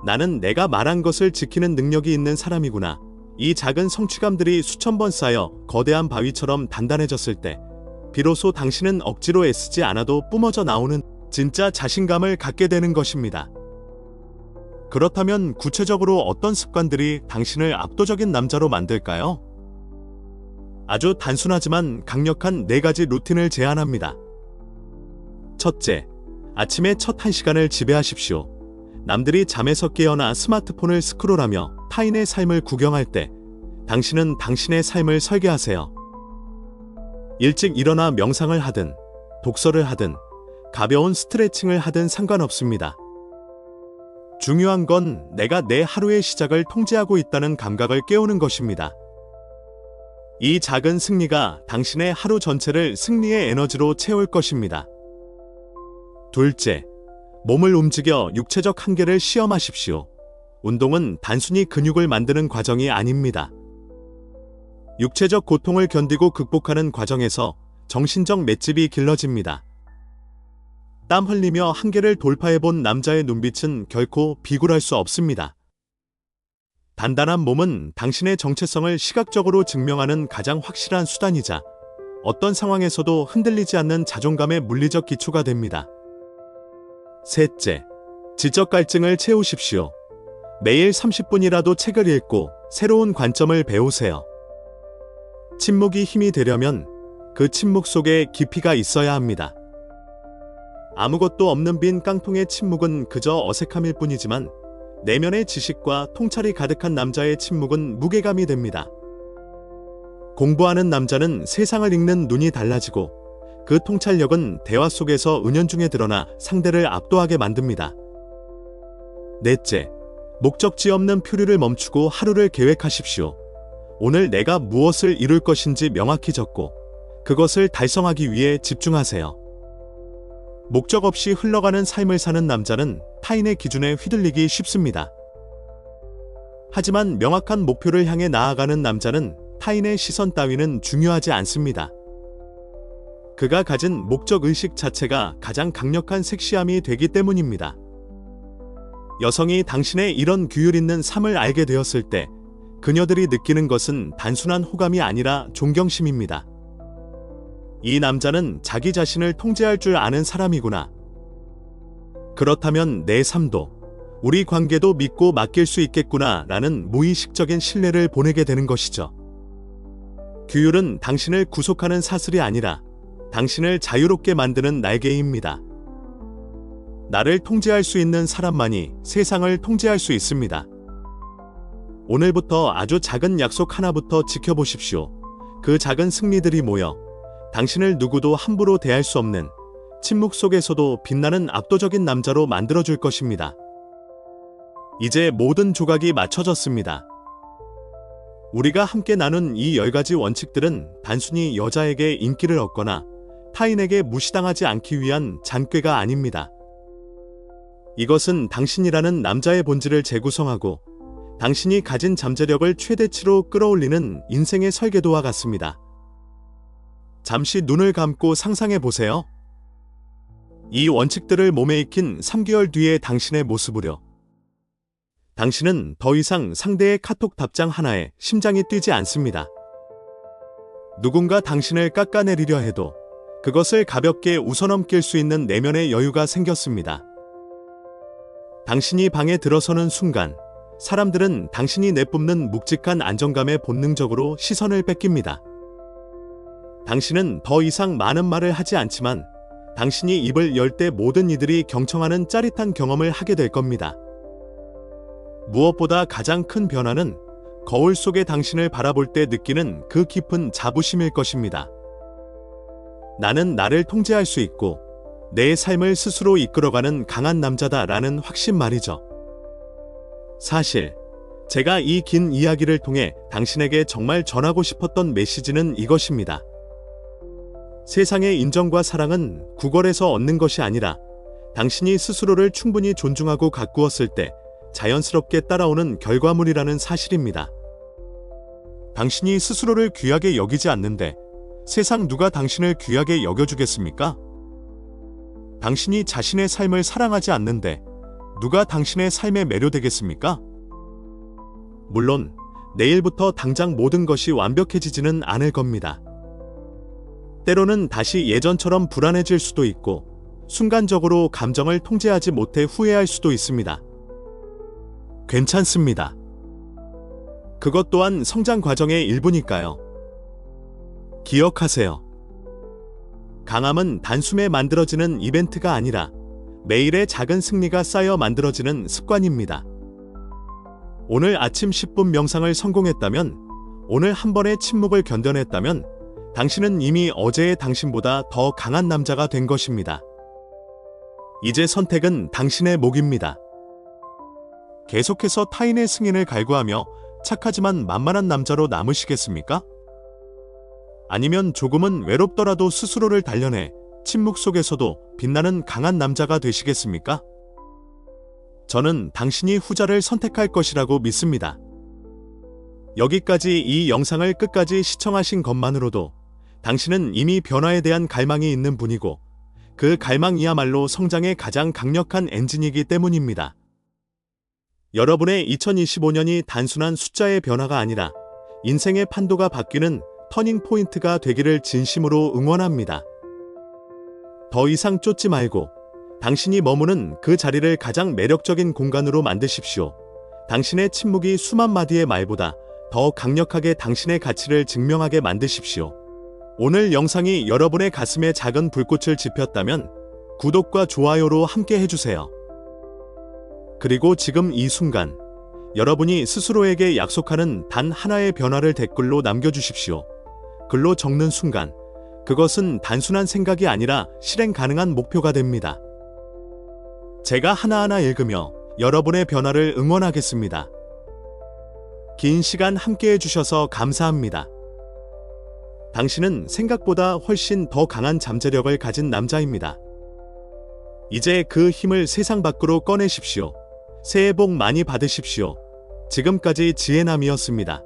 나는 내가 말한 것을 지키는 능력이 있는 사람이구나. 이 작은 성취감들이 수천 번 쌓여 거대한 바위처럼 단단해졌을 때 비로소 당신은 억지로 애쓰지 않아도 뿜어져 나오는 진짜 자신감을 갖게 되는 것입니다. 그렇다면 구체적으로 어떤 습관들이 당신을 압도적인 남자로 만들까요? 아주 단순하지만 강력한 4가지 루틴을 제안합니다. 첫째, 아침에 첫 1시간을 지배하십시오. 남들이 잠에서 깨어나 스마트폰을 스크롤하며 타인의 삶을 구경할 때 당신은 당신의 삶을 설계하세요. 일찍 일어나 명상을 하든 독서를 하든 가벼운 스트레칭을 하든 상관없습니다. 중요한 건 내가 내 하루의 시작을 통제하고 있다는 감각을 깨우는 것입니다. 이 작은 승리가 당신의 하루 전체를 승리의 에너지로 채울 것입니다. 둘째, 몸을 움직여 육체적 한계를 시험하십시오. 운동은 단순히 근육을 만드는 과정이 아닙니다. 육체적 고통을 견디고 극복하는 과정에서 정신적 맷집이 길러집니다. 땀 흘리며 한계를 돌파해본 남자의 눈빛은 결코 비굴할 수 없습니다. 단단한 몸은 당신의 정체성을 시각적으로 증명하는 가장 확실한 수단이자 어떤 상황에서도 흔들리지 않는 자존감의 물리적 기초가 됩니다. 셋째, 지적 갈증을 채우십시오. 매일 30분이라도 책을 읽고 새로운 관점을 배우세요. 침묵이 힘이 되려면 그 침묵 속에 깊이가 있어야 합니다. 아무것도 없는 빈 깡통의 침묵은 그저 어색함일 뿐이지만 내면의 지식과 통찰이 가득한 남자의 침묵은 무게감이 됩니다. 공부하는 남자는 세상을 읽는 눈이 달라지고 그 통찰력은 대화 속에서 은연중에 드러나 상대를 압도하게 만듭니다. 넷째, 목적지 없는 표류를 멈추고 하루를 계획하십시오. 오늘 내가 무엇을 이룰 것인지 명확히 적고 그것을 달성하기 위해 집중하세요. 목적 없이 흘러가는 삶을 사는 남자는 타인의 기준에 휘둘리기 쉽습니다. 하지만 명확한 목표를 향해 나아가는 남자는 타인의 시선 따위는 중요하지 않습니다. 그가 가진 목적의식 자체가 가장 강력한 섹시함이 되기 때문입니다. 여성이 당신의 이런 규율 있는 삶을 알게 되었을 때 그녀들이 느끼는 것은 단순한 호감이 아니라 존경심입니다. 이 남자는 자기 자신을 통제할 줄 아는 사람이구나. 그렇다면 내 삶도, 우리 관계도 믿고 맡길 수 있겠구나 라는 무의식적인 신뢰를 보내게 되는 것이죠. 규율은 당신을 구속하는 사슬이 아니라 당신을 자유롭게 만드는 날개입니다. 나를 통제할 수 있는 사람만이 세상을 통제할 수 있습니다. 오늘부터 아주 작은 약속 하나부터 지켜보십시오. 그 작은 승리들이 모여 당신을 누구도 함부로 대할 수 없는 침묵 속에서도 빛나는 압도적인 남자로 만들어줄 것입니다. 이제 모든 조각이 맞춰졌습니다. 우리가 함께 나눈 이 10가지 원칙들은 단순히 여자에게 인기를 얻거나 타인에게 무시당하지 않기 위한 잔꾀가 아닙니다. 이것은 당신이라는 남자의 본질을 재구성하고 당신이 가진 잠재력을 최대치로 끌어올리는 인생의 설계도와 같습니다. 잠시 눈을 감고 상상해 보세요. 이 원칙들을 몸에 익힌 3개월 뒤의 당신의 모습으로. 당신은 더 이상 상대의 카톡 답장 하나에 심장이 뛰지 않습니다. 누군가 당신을 깎아내리려 해도 그것을 가볍게 웃어넘길 수 있는 내면의 여유가 생겼습니다. 당신이 방에 들어서는 순간 사람들은 당신이 내뿜는 묵직한 안정감에 본능적으로 시선을 뺏깁니다. 당신은 더 이상 많은 말을 하지 않지만 당신이 입을 열 때 모든 이들이 경청하는 짜릿한 경험을 하게 될 겁니다. 무엇보다 가장 큰 변화는 거울 속의 당신을 바라볼 때 느끼는 그 깊은 자부심일 것입니다. 나는 나를 통제할 수 있고 내 삶을 스스로 이끌어가는 강한 남자다라는 확신 말이죠. 사실 제가 이 긴 이야기를 통해 당신에게 정말 전하고 싶었던 메시지는 이것입니다. 세상의 인정과 사랑은 구걸에서 얻는 것이 아니라 당신이 스스로를 충분히 존중하고 가꾸었을 때 자연스럽게 따라오는 결과물이라는 사실입니다. 당신이 스스로를 귀하게 여기지 않는데 세상 누가 당신을 귀하게 여겨주겠습니까? 당신이 자신의 삶을 사랑하지 않는데 누가 당신의 삶에 매료되겠습니까? 물론 내일부터 당장 모든 것이 완벽해지지는 않을 겁니다. 때로는 다시 예전처럼 불안해질 수도 있고 순간적으로 감정을 통제하지 못해 후회할 수도 있습니다. 괜찮습니다. 그것 또한 성장 과정의 일부니까요. 기억하세요. 강함은 단숨에 만들어지는 이벤트가 아니라 매일의 작은 승리가 쌓여 만들어지는 습관입니다. 오늘 아침 10분 명상을 성공했다면, 오늘 한 번의 침묵을 견뎌냈다면 당신은 이미 어제의 당신보다 더 강한 남자가 된 것입니다. 이제 선택은 당신의 몫입니다. 계속해서 타인의 승인을 갈구하며 착하지만 만만한 남자로 남으시겠습니까? 아니면 조금은 외롭더라도 스스로를 단련해 침묵 속에서도 빛나는 강한 남자가 되시겠습니까? 저는 당신이 후자를 선택할 것이라고 믿습니다. 여기까지 이 영상을 끝까지 시청하신 것만으로도 당신은 이미 변화에 대한 갈망이 있는 분이고 그 갈망이야말로 성장의 가장 강력한 엔진이기 때문입니다. 여러분의 2025년이 단순한 숫자의 변화가 아니라 인생의 판도가 바뀌는 터닝 포인트가 되기를 진심으로 응원합니다. 더 이상 쫓지 말고 당신이 머무는 그 자리를 가장 매력적인 공간으로 만드십시오. 당신의 침묵이 수만 마디의 말보다 더 강력하게 당신의 가치를 증명하게 만드십시오. 오늘 영상이 여러분의 가슴에 작은 불꽃을 지폈다면 구독과 좋아요로 함께 해주세요. 그리고 지금 이 순간 여러분이 스스로에게 약속하는 단 하나의 변화를 댓글로 남겨주십시오. 글로 적는 순간 그것은 단순한 생각이 아니라 실행 가능한 목표가 됩니다. 제가 하나하나 읽으며 여러분의 변화를 응원하겠습니다. 긴 시간 함께 해주셔서 감사합니다. 당신은 생각보다 훨씬 더 강한 잠재력을 가진 남자입니다. 이제 그 힘을 세상 밖으로 꺼내십시오. 새해 복 많이 받으십시오. 지금까지 지혜남이었습니다.